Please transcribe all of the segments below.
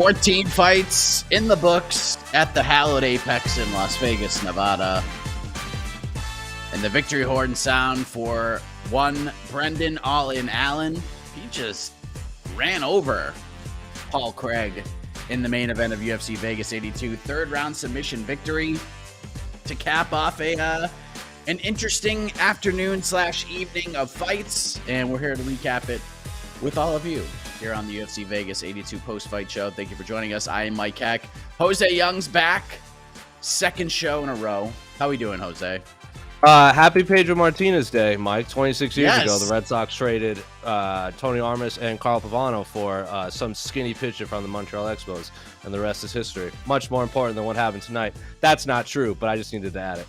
14 fights in the books at the hallowed Apex in Las Vegas, Nevada. And the victory horn sound for one Brendan All-In Allen. He just ran over Paul Craig in the main event of UFC Vegas 82. Third round submission victory to cap off an interesting afternoon/evening of fights. And we're here to recap it with all of you here on the UFC Vegas 82 post-fight show. Thank you for joining us. I am Mike Heck. Jose Young's back. Second show in a row. How we doing, Jose? Happy Pedro Martinez Day, Mike. 26 years ago, the Red Sox traded Tony Armas and Carl Pavano for some skinny pitcher from the Montreal Expos, and the rest is history. Much more important than what happened tonight. That's not true, but I just needed to add it.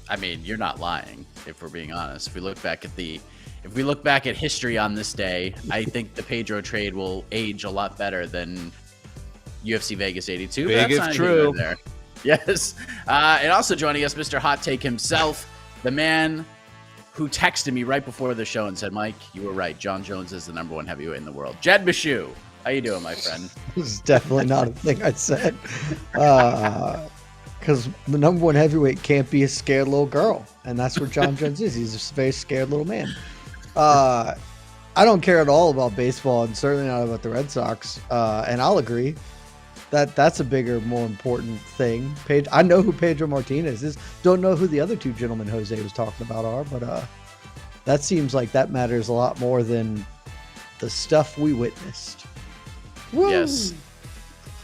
I mean, you're not lying, if we're being honest. If we look back at history on this day, I think the Pedro trade will age a lot better than UFC Vegas 82. Big if true. There. Yes. And also joining us, Mr. Hot Take himself, the man who texted me right before the show and said, Mike, you were right. John Jones is the number one heavyweight in the world. Jed Bashu, how you doing, my friend? This is definitely not a thing I said. Because the number one heavyweight can't be a scared little girl. And that's what John Jones is. He's a very scared little man. I don't care at all about baseball and certainly not about the Red Sox. And I'll agree that that's a bigger, more important thing. I know who Pedro Martinez is. Don't know who the other two gentlemen Jose was talking about are, but that seems like that matters a lot more than the stuff we witnessed. Woo! Yes.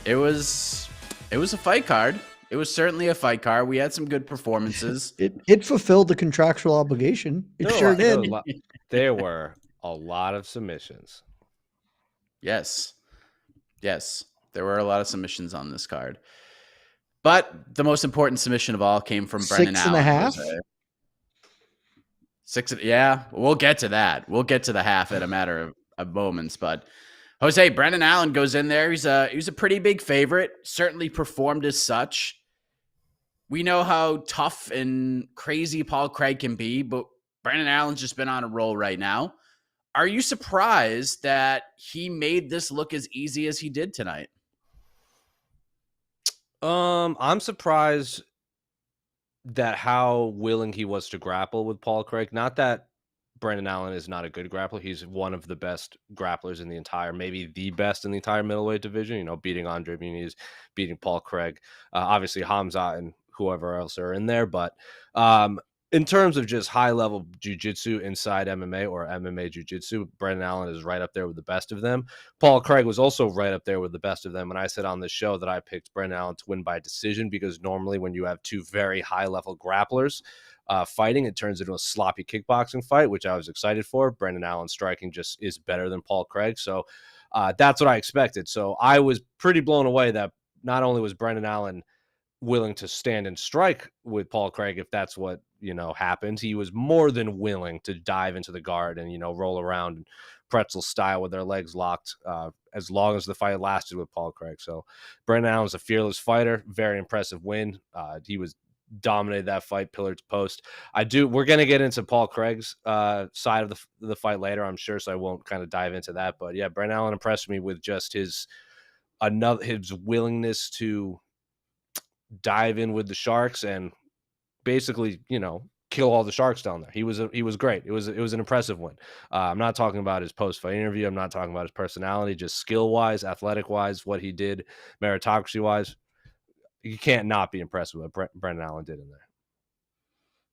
It was a fight card. It was certainly a fight card. We had some good performances. It fulfilled the contractual obligation. It sure did. There were a lot of submissions. Yes. There were a lot of submissions on this card. But the most important submission of all came from Brendan Allen. 6.5? 6, yeah. We'll get to that. We'll get to the half in a matter of moments. But Jose, Brendan Allen goes in there. He's a pretty big favorite. Certainly performed as such. We know how tough and crazy Paul Craig can be, but Brendan Allen's just been on a roll right now. Are you surprised that he made this look as easy as he did tonight? I'm surprised that how willing he was to grapple with Paul Craig. Not that Brendan Allen is not a good grappler. He's one of the best grapplers in the entire, maybe the best in the entire middleweight division, beating Andre Muniz, beating Paul Craig, obviously Hamza and whoever else are in there. But in terms of just high-level jiu-jitsu inside MMA or MMA jiu-jitsu, Brendan Allen is right up there with the best of them. Paul Craig was also right up there with the best of them, and I said on the show that I picked Brendan Allen to win by decision because normally when you have two very high-level grapplers fighting, it turns into a sloppy kickboxing fight, which I was excited for. Brendan Allen striking just is better than Paul Craig, so that's what I expected. So I was pretty blown away that not only was Brendan Allen willing to stand and strike with Paul Craig if that's what happened, he was more than willing to dive into the guard and roll around pretzel style with their legs locked as long as the fight lasted with Paul Craig. So Brendan Allen's a fearless fighter, very impressive win. He was dominated that fight pillar to post. We're going to get into Paul Craig's side of the fight later, I'm sure, so I won't kind of dive into that, but yeah, Brendan Allen impressed me with just his willingness to dive in with the Sharks and basically, kill all the Sharks down there. He was great. It was an impressive win. I'm not talking about his post-fight interview. I'm not talking about his personality, just skill-wise, athletic-wise, what he did, meritocracy-wise. You can't not be impressed with what Brendan Allen did in there.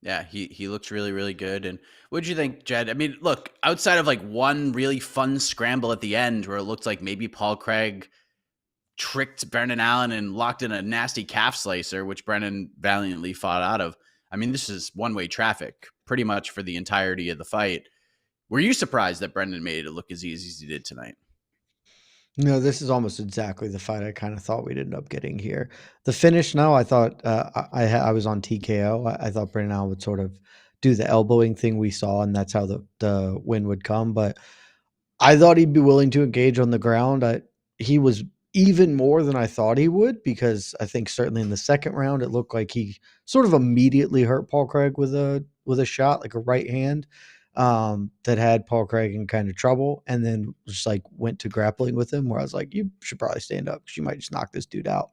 Yeah, he looks really, really good. And what did you think, Jed? I mean, look, outside of like one really fun scramble at the end where it looked like maybe Paul Craig tricked Brendan Allen and locked in a nasty calf slicer, which Brendan valiantly fought out of. I mean, this is one-way traffic pretty much for the entirety of the fight. Were you surprised that Brendan made it look as easy as he did tonight? No, this is almost exactly the fight I kind of thought we'd end up getting here. The finish, no, I thought I was on TKO. I thought Brendan Allen would sort of do the elbowing thing we saw, and that's how the win would come. But I thought he'd be willing to engage on the ground. He was even more than I thought he would, because I think certainly in the second round, it looked like he sort of immediately hurt Paul Craig with a shot, like a right hand. that had Paul Craig in kind of trouble, and then just like went to grappling with him, where I was like, you should probably stand up because you might just knock this dude out.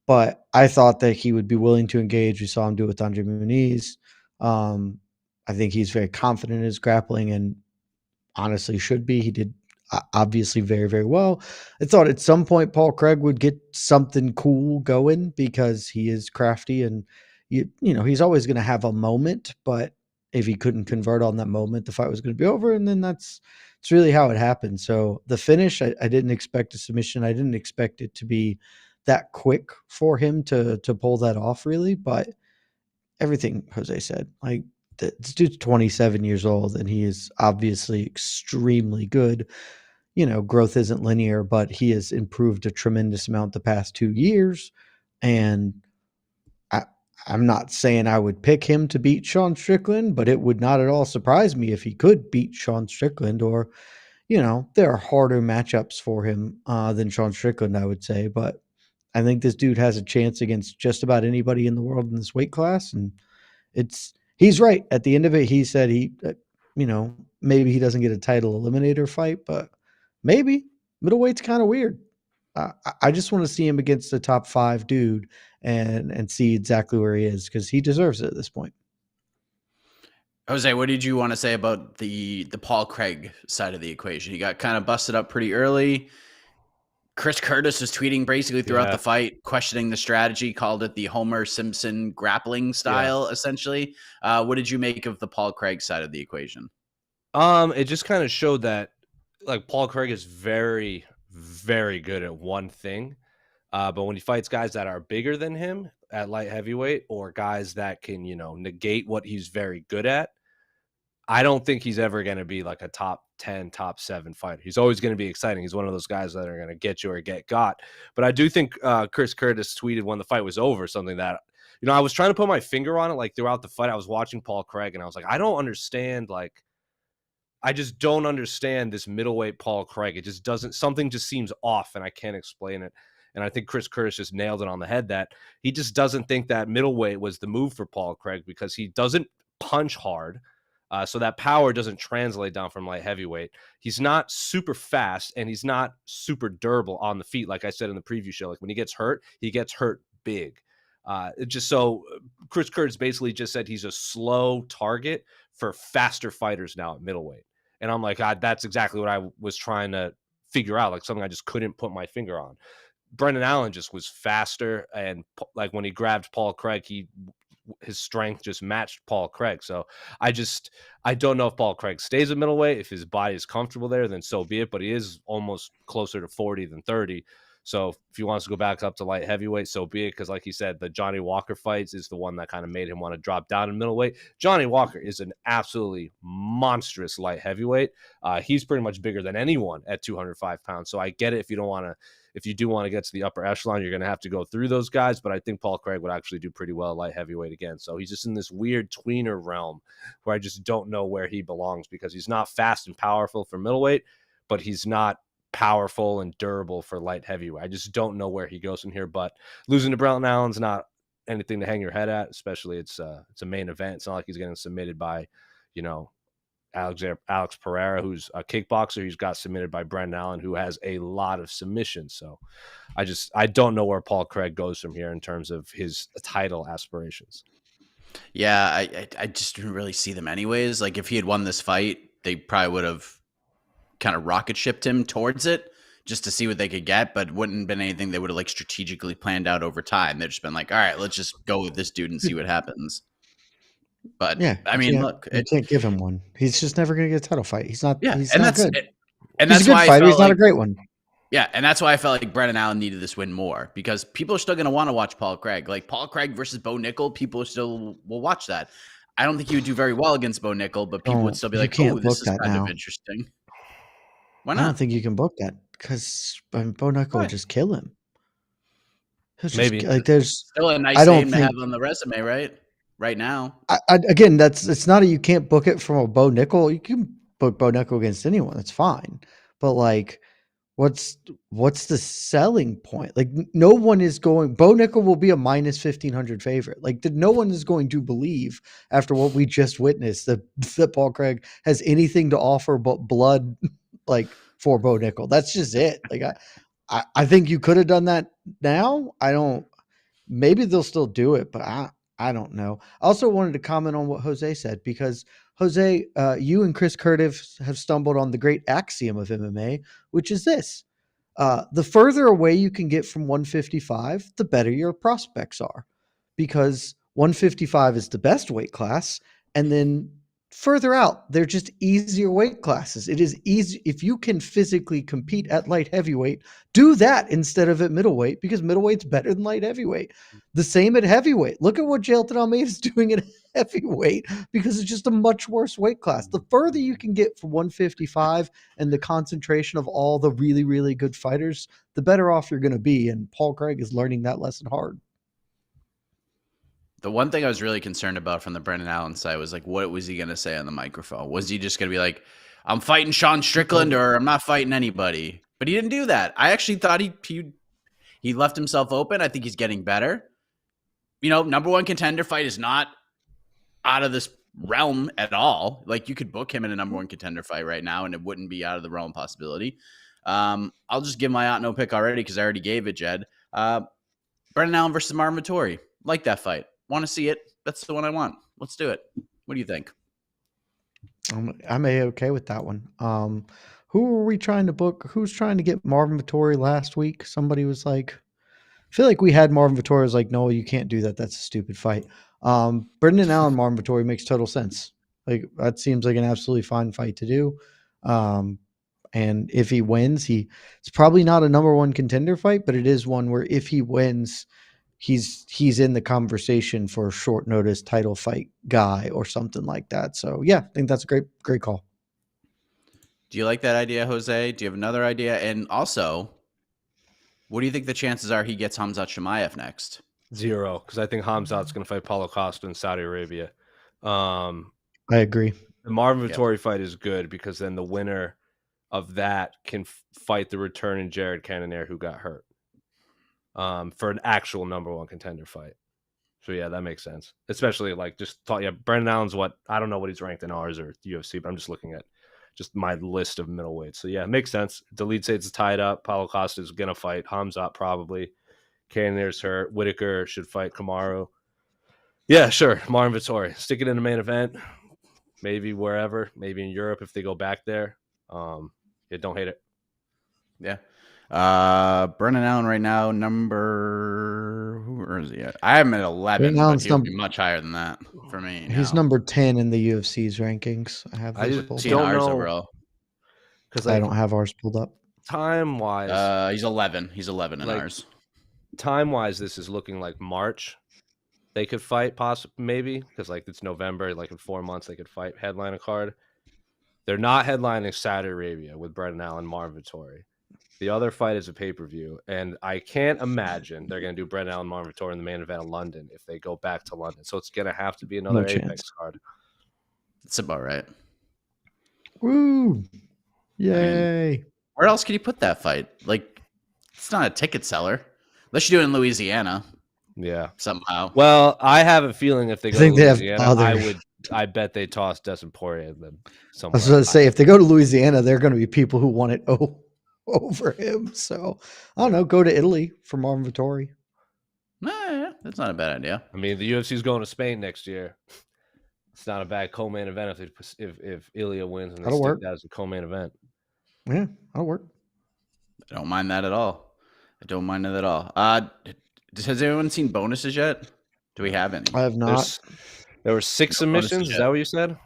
But I thought that he would be willing to engage. We saw him do it with Andre Muniz. I think he's very confident in his grappling, and honestly should be. He did obviously very, very well. I thought at some point Paul Craig would get something cool going because he is crafty, and you know, he's always going to have a moment, but if he couldn't convert on that moment, the fight was going to be over. And then it's really how it happened. So the finish, I didn't expect a submission. I didn't expect it to be that quick for him to pull that off, really. But everything Jose said, like, this dude's 27 years old and he is obviously extremely good. You know, growth isn't linear, but he has improved a tremendous amount the past 2 years. And I'm not saying I would pick him to beat Sean Strickland, but it would not at all surprise me if he could beat Sean Strickland. Or, you know, there are harder matchups for him than Sean Strickland, I would say. But I think this dude has a chance against just about anybody in the world in this weight class. And he's right. At the end of it, he said you know, maybe he doesn't get a title eliminator fight, but maybe. Middleweight's kind of weird. I just want to see him against the top 5 dude and see exactly where he is, because he deserves it at this point. Jose, what did you want to say about the Paul Craig side of the equation? He got kind of busted up pretty early. Chris Curtis was tweeting basically throughout the fight, questioning the strategy, called it the Homer Simpson grappling style, essentially. What did you make of the Paul Craig side of the equation? It just kind of showed that, like, Paul Craig is very, very good at one thing. But when he fights guys that are bigger than him at light heavyweight, or guys that can, you know, negate what he's very good at, I don't think he's ever going to be like a top 10, top 7 fighter. He's always going to be exciting. He's one of those guys that are going to get you or get got. But I do think Chris Curtis tweeted when the fight was over something that, you know, I was trying to put my finger on it. Like, throughout the fight, I was watching Paul Craig and I was like, I don't understand. Like, I just don't understand this middleweight Paul Craig. It just doesn't, something just seems off and I can't explain it. And I think Chris Curtis just nailed it on the head, that he just doesn't think that middleweight was the move for Paul Craig, because he doesn't punch hard. So that power doesn't translate down from light heavyweight. He's not super fast and he's not super durable on the feet. Like I said in the preview show, like, when he gets hurt big. Chris Curtis basically just said he's a slow target for faster fighters now at middleweight. And I'm like, God, that's exactly what I was trying to figure out, like something I just couldn't put my finger on. Brendan Allen just was faster, and like when he grabbed Paul Craig, his strength just matched Paul Craig. So I don't know if Paul Craig stays at middleweight. If his body is comfortable there, then so be it. But he is almost closer to 40 than 30. So if he wants to go back up to light heavyweight, so be it. Because like he said, the Johnny Walker fights is the one that kind of made him want to drop down in middleweight. Johnny Walker is an absolutely monstrous light heavyweight. He's pretty much bigger than anyone at 205 pounds. So I get it if you do want to get to the upper echelon, you're going to have to go through those guys. But I think Paul Craig would actually do pretty well at light heavyweight again. So he's just in this weird tweener realm where I just don't know where he belongs, because he's not fast and powerful for middleweight, but he's not powerful and durable for light heavyweight. I just don't know where he goes from here. But losing to Brendan Allen's not anything to hang your head at, especially it's a main event. It's not like he's getting submitted by, you know, Alex Pereira, who's a kickboxer. He's got submitted by Brendan Allen, who has a lot of submissions. So I don't know where Paul Craig goes from here in terms of his title aspirations. Yeah, I just didn't really see them anyways. Like, if he had won this fight, they probably would have kind of rocket shipped him towards it just to see what they could get, but wouldn't have been anything they would have like strategically planned out over time. They've just been like, all right, let's just go with this dude and see what happens. But yeah, I mean, look, you can't give him one. He's just never going to get a title fight. He's not. Yeah, he's and not that's good. And he's that's a good why fighter. He's not a great one. Yeah, and that's why I felt like Brendan Allen needed this win more, because people are still going to want to watch Paul Craig. Like, Paul Craig versus Bo Nickel, people still will watch that. I don't think he would do very well against Bo Nickel, but people would still be like, "Oh, this is kind of interesting." Why not? I don't think you can book that, because Bo Nickel would just kill him. Maybe like, there's still a nice name to have on the resume, right? Right now. Again, it's not you can't book it from a Bo Nickel. You can book Bo Nickel against anyone. That's fine. But like, What's the selling point? Like no one is going. Bo Nickel will be a minus 1,500 favorite. Like no one is going to believe after what we just witnessed that Paul Craig has anything to offer but blood, like for Bo Nickel. That's just it. Like I think you could have done that now. I don't. Maybe they'll still do it, but I don't know. I also wanted to comment on what Jose said because Jose, you and Chris Curtis have stumbled on the great axiom of MMA, which is this: the further away you can get from 155, the better your prospects are, because 155 is the best weight class, and then further out, they're just easier weight classes. It is easy if you can physically compete at light heavyweight, do that instead of at middleweight because middleweight's better than light heavyweight. The same at heavyweight. Look at what Jailton Almeida is doing at heavyweight because it's just a much worse weight class. The further you can get from 155 and the concentration of all the really, really good fighters, the better off you're going to be. And Paul Craig is learning that lesson hard. The one thing I was really concerned about from the Brendan Allen side was like, what was he going to say on the microphone? Was he just going to be like, I'm fighting Sean Strickland or I'm not fighting anybody? But he didn't do that. I actually thought he left himself open. I think he's getting better. You know, number one contender fight is not out of this realm at all. Like you could book him in a number one contender fight right now and it wouldn't be out of the realm possibility. I'll just give my out no pick already because I already gave it, Jed. Brendan Allen versus Marvin Vettori. Like that fight. Want to see it? That's the one I want. Let's do it. What do you think? I'm okay with that one. Who were we trying to book? Who's trying to get Marvin Vettori last week? Somebody was like, I feel like we had Marvin Vettori was like, no, you can't do that. That's a stupid fight. Brendan Allen, Marvin Vettori makes total sense. Like that seems like an absolutely fine fight to do. And if he wins, it's probably not a number one contender fight, but it is one where if he wins, he's in the conversation for a short notice title fight guy or something like that. So yeah, I think that's a great call. Do you like that idea, Jose? Do you have another idea? And also, what do you think the chances are he gets Khamzat Chimaev next? 0, because I think Khamzat's going to fight Paulo Costa in Saudi Arabia. I agree. The Marvin Vettori fight is good because then the winner of that can fight the returning Jared Cannonier who got hurt. For an actual number one contender fight. So yeah, that makes sense. Especially like just thought, yeah, Brendan Allen's I don't know what he's ranked in ours or UFC, but I'm just looking at just my list of middleweights. So yeah, it makes sense. Delete Sade's tied up. Paulo Costa is gonna fight Khamzat probably. Cannonier's hurt. Whitaker should fight Kamaru. Yeah, sure. Marvin Vettori. Stick it in the main event. Maybe wherever. Maybe in Europe if they go back there. Yeah, don't hate it. Yeah. Brendan Allen right now, where is he at? I have him at 11, but he'll be much higher than that for me. He's number 10 in the UFC's rankings. I have those pulled up. Ours overall because I don't have ours pulled up. Time wise, he's 11. He's 11 in ours. Time wise, this is looking like March. They could fight, possibly maybe because like it's November. Like in 4 months, they could fight headline a card. They're not headlining Saudi Arabia with Brendan Allen, Marvin Vettori. The other fight is a pay-per-view, and I can't imagine they're going to do Brendan Allen, Marvin Vettori in the main event in London if they go back to London. So it's going to have to be another Apex card. That's about right. Woo! Yay! I mean, where else can you put that fight? Like, it's not a ticket seller. Unless you do it in Louisiana. Yeah. Somehow. Well, I have a feeling if they go to Louisiana, I bet they toss Dustin Poirier then somewhere. I was going to say, if they go to Louisiana, there are going to be people who want it over him. So I don't know. Go to Italy for Marvin Vettori. Nah, that's not a bad idea. I mean, the UFC's going to Spain next year. It's not a bad co-main event if Ilya wins and they stick that as a co-main event. Yeah, that'll work. I don't mind that at all. Has anyone seen bonuses yet? Do we have any? I have not. There were 6 submissions. Is that what you said?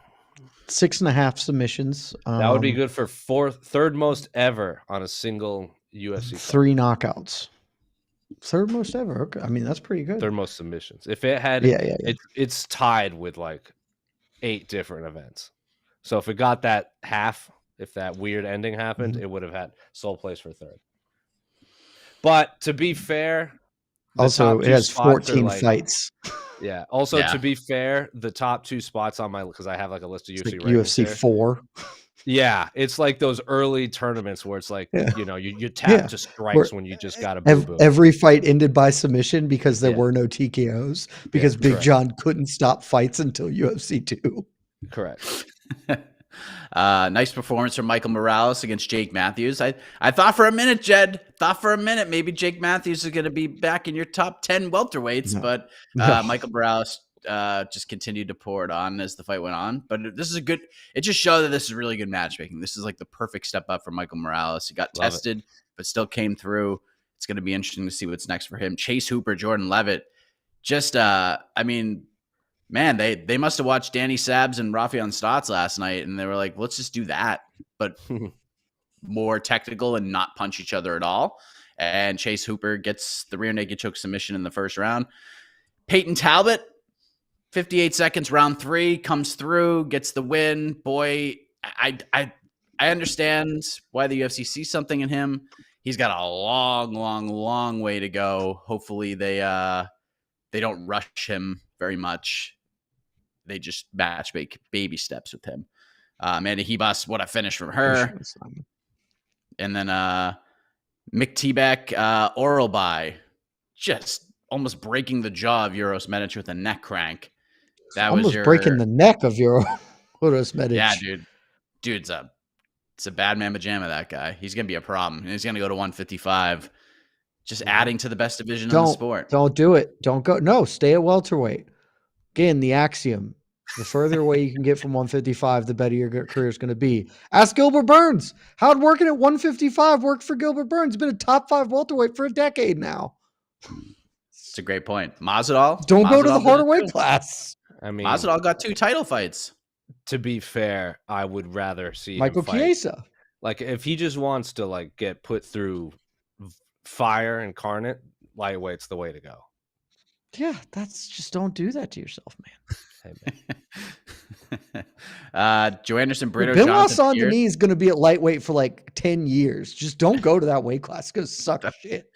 6.5 submissions. That would be good for third most ever on a single UFC fight. 3 knockouts. Third most ever. Okay. I mean, that's pretty good. Third most submissions. If it had, it's tied with like 8 different events. So if it got that half, if that weird ending happened, it would have had sole place for third. But to be fair, also it has 14 fights. Yeah. Also, to be fair, the top 2 spots on my, because I have like a list of UFC like UFC 4. Yeah, it's like those early tournaments where it's like, Yeah. you tap Yeah. to Where strikes when you just got a boo-boo. every fight ended by submission because there Yeah. were no TKOs Yeah, because Big correct. John couldn't stop fights until UFC 2. Correct. Nice performance from Michael Morales against Jake Matthews. I thought for a minute, Jed, maybe Jake Matthews is going to be back in your top 10 welterweights, No. but No. Michael Morales just continued to pour it on as the fight went on. But this is it just showed that this is really good matchmaking. This is like the perfect step up for Michael Morales. He got Love tested, but still came through. It's going to be interesting to see what's next for him. Chase Hooper, Jordan Levitt, just, man, they must have watched Danny Sabs and Rafael Stotts last night, and they were like, let's just do that, but more technical and not punch each other at all. And Chase Hooper gets the rear naked choke submission in the first round. Peyton Talbot, 58 seconds, round 3, comes through, gets the win. Boy, I understand why the UFC sees something in him. He's got a long way to go. Hopefully they don't rush him very much. They just make baby steps with him. Amanda Ribas, what a finish from her. And then Mick T-Beck, oral by, just almost breaking the jaw of Euros Medic with a neck crank. That almost was breaking the neck of Euros Medic. Yeah, dude. It's a bad man pajama, that guy. He's going to be a problem. And he's going to go to 155. Just adding to the best division in the sport. Don't do it. Don't go. No, stay at welterweight. Again, the axiom. The further away you can get from 155, the better your career is going to be. Ask Gilbert Burns. How'd working at 155 work for Gilbert Burns? He's been a top 5 welterweight for a decade now. It's a great point. Masvidal. Don't go to the harder weight class. I mean, Masvidal got 2 title fights. To be fair, I would rather see Michael him fight. Chiesa. Like, if he just wants to like get put through fire incarnate, lightweight's the way to go. Yeah, that's just don't do that to yourself, man. Hey, man. Joe Anderson, Brito, Bill Jonathan Lawson Pierce. to me is going to be at lightweight for like 10 years. Just don't go to that weight class. It's going to suck shit.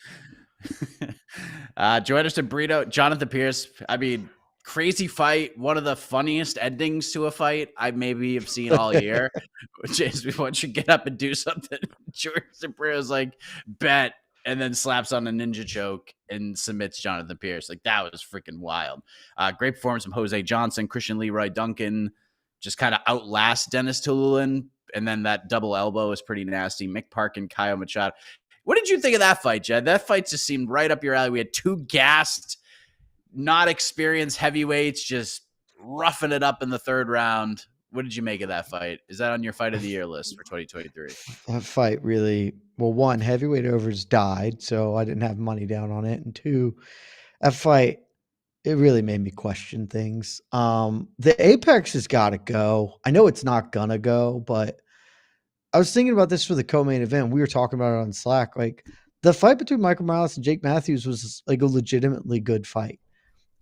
Joe Anderson, Brito, Jonathan Pierce. I mean, crazy fight. One of the funniest endings to a fight I maybe have seen all year, which is once you get up and do something, Joe Anderson Brito's like, bet, and then slaps on a ninja choke and submits Jonathan Pierce. Like, that was freaking wild. Great performance from Jose Johnson. Christian Leroy Duncan just kind of outlast Dennis Tululin, and then that double elbow was pretty nasty. Mick Parkin, Caio Machado. What did you think of that fight, Jed? That fight just seemed right up your alley. We had 2 gassed, not experienced heavyweights just roughing it up in the third round. What did you make of that fight? Is that on your fight of the year list for 2023? That fight really, well, 1, heavyweight overs died, so I didn't have money down on it. And 2, that fight, it really made me question things. The Apex has got to go. I know it's not going to go, but I was thinking about this for the co-main event. We were talking about it on Slack. Like, the fight between Michael Morales and Jake Matthews was like a legitimately good fight.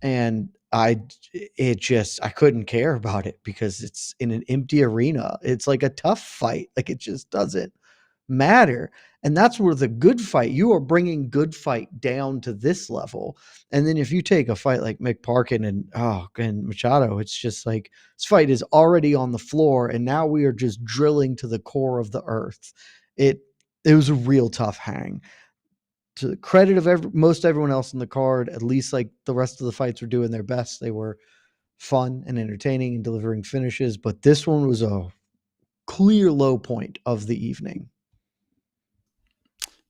And I couldn't care about it because it's in an empty arena. It's like a tough fight. Like, it just doesn't matter. And that's where the good fight, you are bringing good fight down to this level. And then if you take a fight like Mick Parkin and Machado, it's just like this fight is already on the floor and now we are just drilling to the core of the earth. It was a real tough hang. To the credit of most everyone else in the card, at least like the rest of the fights were doing their best. They were fun and entertaining and delivering finishes, but this one was a clear low point of the evening.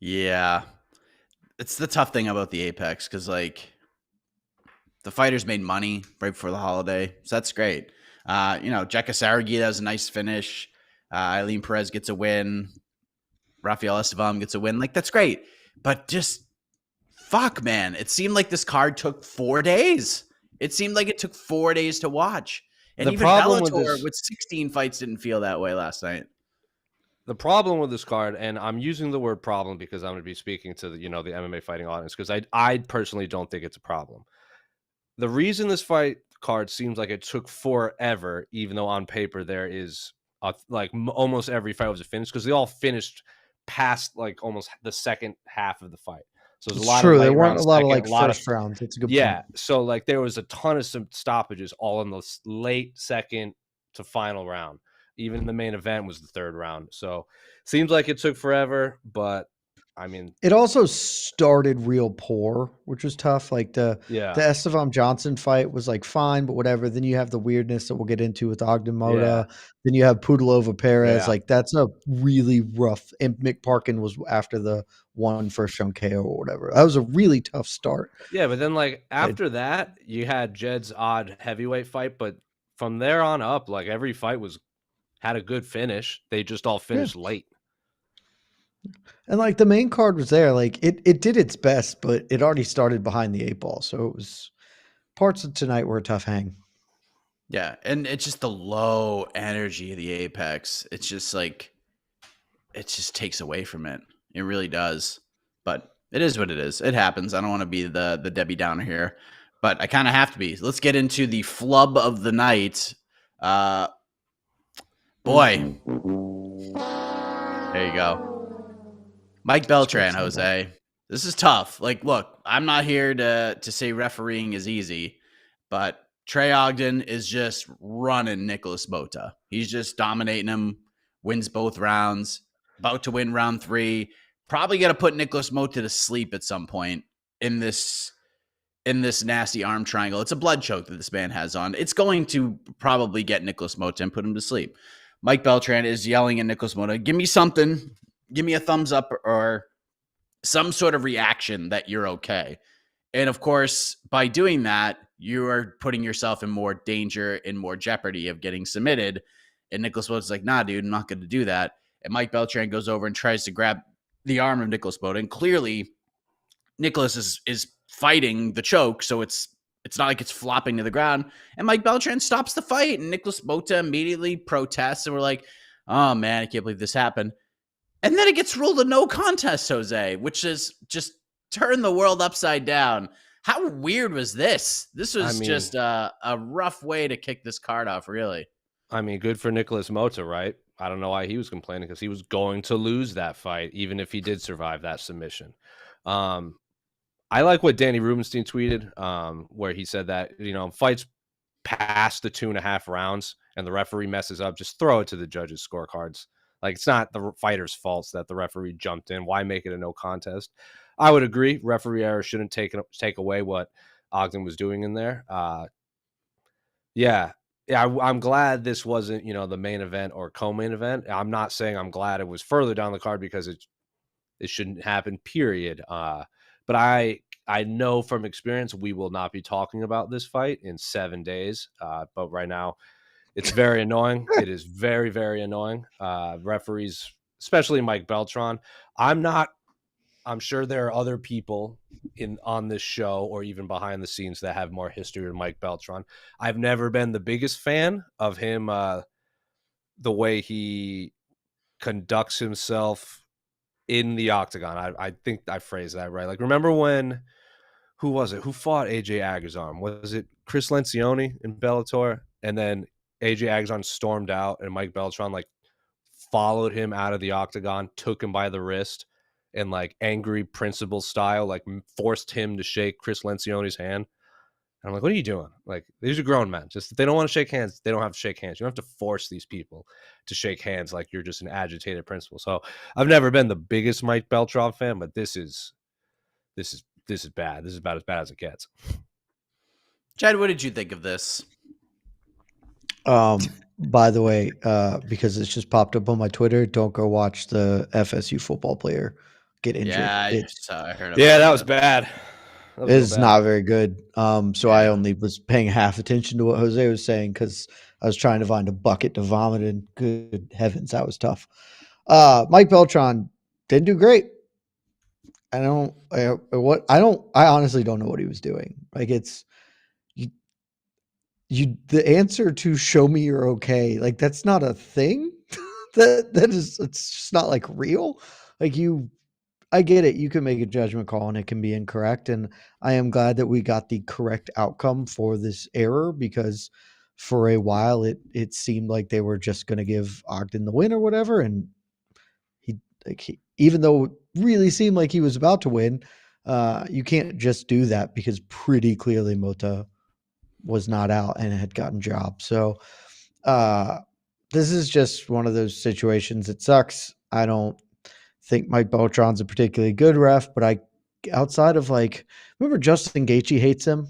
Yeah. It's the tough thing about the Apex because, like, the fighters made money right before the holiday, so that's great. Jekka Saragita has a nice finish. Eileen Perez gets a win. Rafael Estevam gets a win. Like, that's great. But just, fuck, man. It seemed like this card took 4 days. It seemed like it took 4 days to watch. And even Bellator with 16 fights didn't feel that way last night. The problem with this card, and I'm using the word problem because I'm going to be speaking to the MMA fighting audience, because I personally don't think it's a problem. The reason this fight card seems like it took forever, even though on paper there is almost every fight was a finish, because they all finished past like almost the second half of the fight. So there's a lot of there weren't a lot of like first rounds. It's a good point. So like there was a ton of some stoppages all in the late second to final round. Even the main event was the 3rd round. So seems like it took forever, but I mean, It also started real poor, which was tough. Like the yeah, Estevan Johnson fight was like fine, but whatever. Then you have the weirdness that we'll get into with Ogden yeah, Moda. Then you have Pudilova Perez. yeah. Like that's a really rough. And Mick Parkin was after the one first round KO or whatever. That was a really tough start. Yeah, but then like It- after that, you had Jed's odd heavyweight fight, but from there on up, like every fight had a good finish. They just all yeah, finished late. and like the main card was there. Like it did its best, but it already started behind the 8 ball. So it was parts of tonight were a tough hang. Yeah, and it's just the low energy of the Apex. It's just like it just takes away from it. It really does. But it is what it is. It happens. I don't want to be the Debbie Downer here, but I kind of have to be. Let's get into the flub of the night. Boy, there you go. Mike Beltran, Jose. This is tough. Like, look, I'm not here to say refereeing is easy, but Trey Ogden is just running Nicholas Bota. He's just dominating him, wins both rounds, about to win round 3. Probably got to put Nicholas Bota to sleep at some point in this nasty arm triangle. It's a blood choke that this man has on. It's going to probably get Nicholas Bota and put him to sleep. Mike Beltran is yelling at Nicholas Bota, give me something. Give me a thumbs up or some sort of reaction that you're okay. And of course, by doing that, you are putting yourself in more danger, in more jeopardy of getting submitted. And Nicholas Bota's like, nah, dude, I'm not going to do that. And Mike Beltran goes over and tries to grab the arm of Nicholas Bota. And clearly, Nicholas is fighting the choke, so it's not like it's flopping to the ground. And Mike Beltran stops the fight, and Nicholas Bota immediately protests. And we're like, oh, man, I can't believe this happened. And then it gets ruled a no contest, Jose, which is just turn the world upside down. How weird was this? This was just a rough way to kick this card off, really. I mean, good for Nicholas Bota, right? I don't know why he was complaining because he was going to lose that fight, even if he did survive that submission. I like what Danny Rubenstein tweeted, where he said that, fights past the 2.5 rounds and the referee messes up, just throw it to the judges' scorecards. Like, it's not the fighter's fault that the referee jumped in. Why make it a no contest? I would agree. Referee error shouldn't take away what Ogden was doing in there. I'm glad this wasn't, the main event or co-main event. I'm not saying I'm glad it was further down the card because it shouldn't happen, period. But I know from experience we will not be talking about this fight in 7 days. But right now, it's very annoying. It is very, very annoying. Referees, especially Mike Beltran. I'm sure there are other people on this show or even behind the scenes that have more history with Mike Beltran. I've never been the biggest fan of him, the way he conducts himself in the octagon. I think I phrased that right. Like, remember when, who was it? Who fought AJ Agazarm? Was it Chris Lencioni in Bellator? And then AJ Agazarm stormed out and Mike Beltran followed him out of the octagon, took him by the wrist, and angry principal style, forced him to shake Chris Lencioni's hand. And I'm like, what are you doing? These are grown men. Just if they don't want to shake hands, they don't have to shake hands. You don't have to force these people to shake hands like you're just an agitated principal. So I've never been the biggest Mike Beltran fan, but this is bad. This is about as bad as it gets. Chad, what did you think of this? By the way, because it's just popped up on my Twitter, don't go watch the FSU football player get injured. Yeah, I heard about that was bad. It is not very good. So I only was paying half attention to what Jose was saying because I was trying to find a bucket to vomit in. Good heavens, that was tough. Mike Beltran didn't do great. I honestly don't know what he was doing. The answer to show me you're okay, that's not a thing. It's just not real. I get it. You can make a judgment call and it can be incorrect. And I am glad that we got the correct outcome for this error because for a while it seemed like they were just going to give Ogden the win or whatever. And he even though it really seemed like he was about to win, you can't just do that because pretty clearly Mota was not out and had gotten jobbed. So this is just one of those situations. It sucks. I don't think Mike Beltran's a particularly good ref, but outside of remember Justin Gaethje hates him,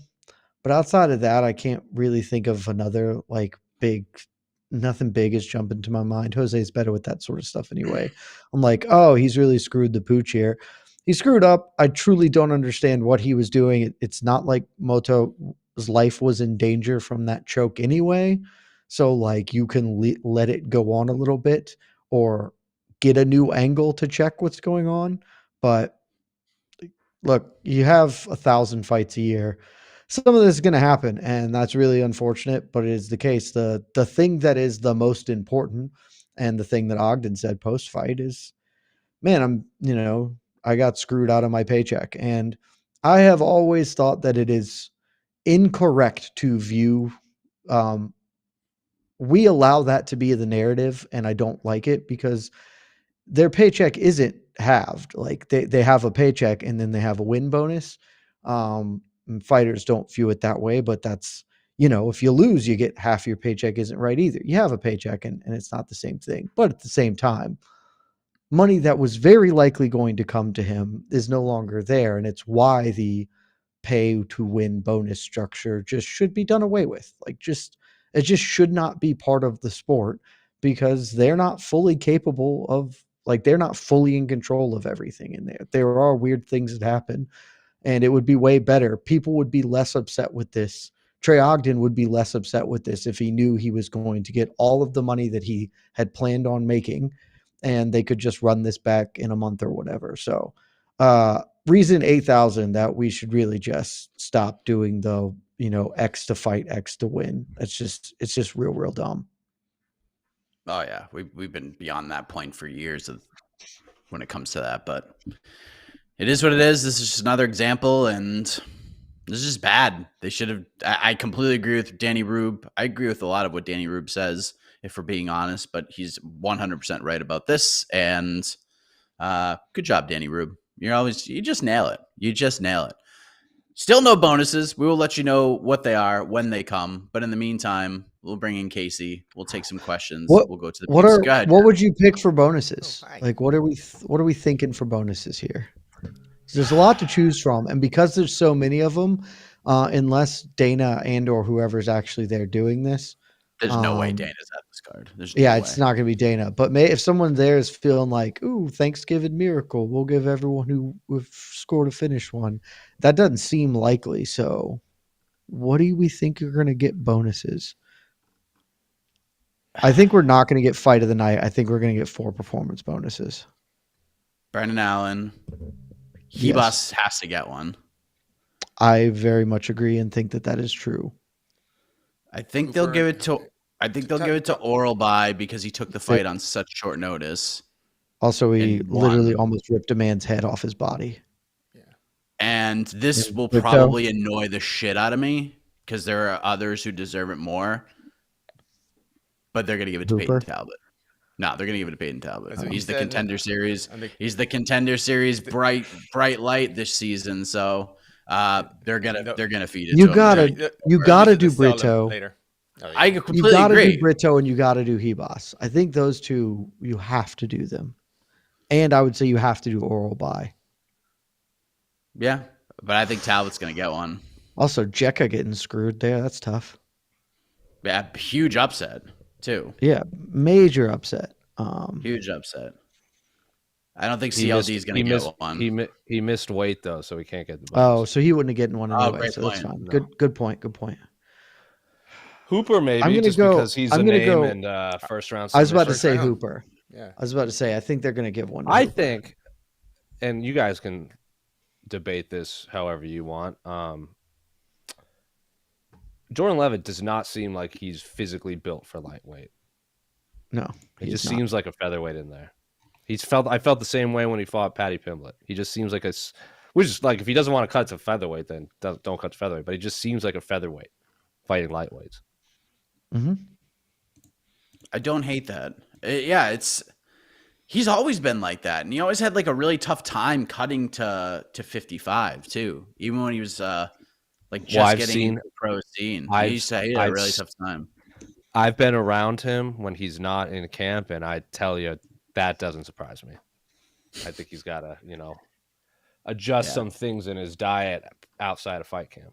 but outside of that, I can't really think of another nothing big is jumping to my mind. Jose's better with that sort of stuff anyway. I'm like, oh, he's really screwed the pooch here. He screwed up. I truly don't understand what he was doing. It's not like Moto's life was in danger from that choke anyway. So you can let it go on a little bit or get a new angle to check what's going on. But look, you have 1,000 fights a year. Some of this is going to happen, and that's really unfortunate, but it is the case. The thing that is the most important, and the thing that Ogden said post fight is, man, I got screwed out of my paycheck, and I have always thought that it is incorrect to view. We allow that to be the narrative, and I don't like it because their paycheck isn't halved. They have a paycheck and then they have a win bonus. Fighters don't view it that way, but that's, if you lose, you get half your paycheck isn't right either. You have a paycheck and it's not the same thing. But at the same time, money that was very likely going to come to him is no longer there. And it's why the pay to win bonus structure just should be done away with. It just should not be part of the sport because they're not fully capable of, they're not fully in control of everything in there. There are weird things that happen, and it would be way better. People would be less upset with this. Trey Ogden would be less upset with this if he knew he was going to get all of the money that he had planned on making, and they could just run this back in a month or whatever. So, reason 8,000 that we should really just stop doing the, X to fight, X to win. It's just real dumb. Oh yeah, we've been beyond that point for years when it comes to that, but it is what it is. This is just another example, and this is just bad. They should have. I completely agree with Danny Rube. I agree with a lot of what Danny Rube says, if we're being honest, but he's 100% right about this. And good job, Danny Rube. You just nail it. You just nail it. Still no bonuses. We will let you know what they are when they come. But in the meantime, we'll bring in Casey. We'll take some questions. We'll go to the picks. What would you pick for bonuses? What are we thinking for bonuses here? There's a lot to choose from, and because there's so many of them, unless Dana and or whoever's actually there doing this, there's no way Dana's at this card. It's not going to be Dana. But if someone there is feeling like, ooh, Thanksgiving miracle, we'll give everyone who scored a finish one. That doesn't seem likely. So what do we think you're going to get bonuses? I think we're not going to get fight of the night. I think we're going to get 4 performance bonuses. Brendan Allen. Ribas has to get one. I very much agree and think that is true. I think they'll give it to Oral By because he took the fight on such short notice. Also, he literally almost ripped a man's head off his body. Yeah. And this will probably annoy the shit out of me because there are others who deserve it more. But they're going to give it to Peyton Talbot. No, they're going to give it to Peyton Talbot. He's the Contender Series. He's the Contender Series bright light this season. So they're gonna feed it. You gotta do Brito later. I completely agree. You do Brito and you gotta do Ribas. I think those two you have to do them, and I would say you have to do Oral By. Yeah, but I think Talbot's gonna get one. Also, Jekka getting screwed there. That's tough. Yeah, huge upset too. Yeah, major upset. Huge upset. I don't think CLD is going to get one. He missed weight though, so he can't get the bonus. Oh, so he wouldn't have gotten one anyway. So that's fine. No. Good point. Hooper maybe because he's a name and first round. I was about to say Hooper. Yeah, I was about to say I think they're going to give one. I think, and you guys can debate this however you want. Jordan Levitt does not seem like he's physically built for lightweight. No, it just seems like a featherweight in there. I felt the same way when he fought Paddy Pimblett. He just seems like which is like if he doesn't want to cut to featherweight, then don't cut to featherweight. But he just seems like a featherweight fighting lightweights. Mm-hmm. I don't hate that. He's always been like that, and he always had like a really tough time cutting to 55 too. Even when he was just getting into the pro scene, he had a really tough time. I've been around him when he's not in camp, and I tell you, that doesn't surprise me. I think he's got to, adjust some things in his diet outside of fight camp.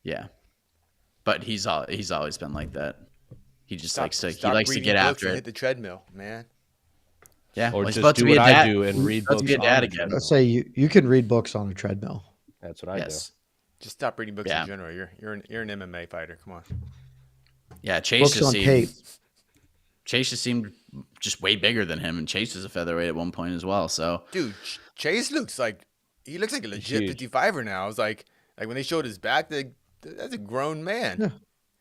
Yeah, but he's always been like that. He just likes to get books after and it. hit the treadmill, man. Yeah, Or well, just do what I do and read books. Be a dad on again. Let's say you can read books on a treadmill. That's what I do. Just stop reading books in general. You're an MMA fighter. Come on. Yeah, Chase Books just on tape. seemed just way bigger than him, and Chase was a featherweight at one point as well. So, Dude, Chase looks like a legit 55er now. I was like when they showed his back, that's a grown man. Yeah.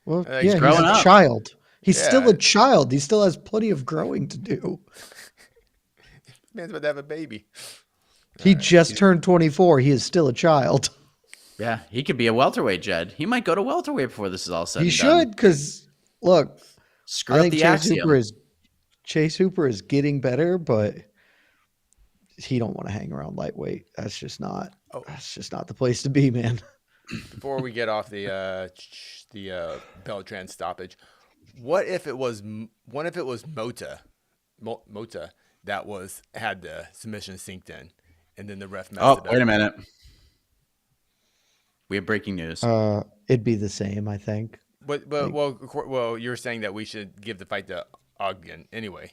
Well, He's he's growing a up. child. He's Yeah. still a child. He still has plenty of growing to do. Man's about to have a baby. He just turned 24. He is still a child. yeah, he could be a welterweight, Jed. He might go to welterweight before this is all said He and done. should, because look, Screw I up think the Chase axiom. Chase Hooper is getting better, but he don't want to hang around lightweight. That's just not the place to be, man. Before we get off the Beltran stoppage, what if it was Mota that had the submission synced in, and then the ref messed it up? Wait a minute. We have breaking news. It'd be the same, I think. Well, you're saying that we should give the fight to Ogden anyway,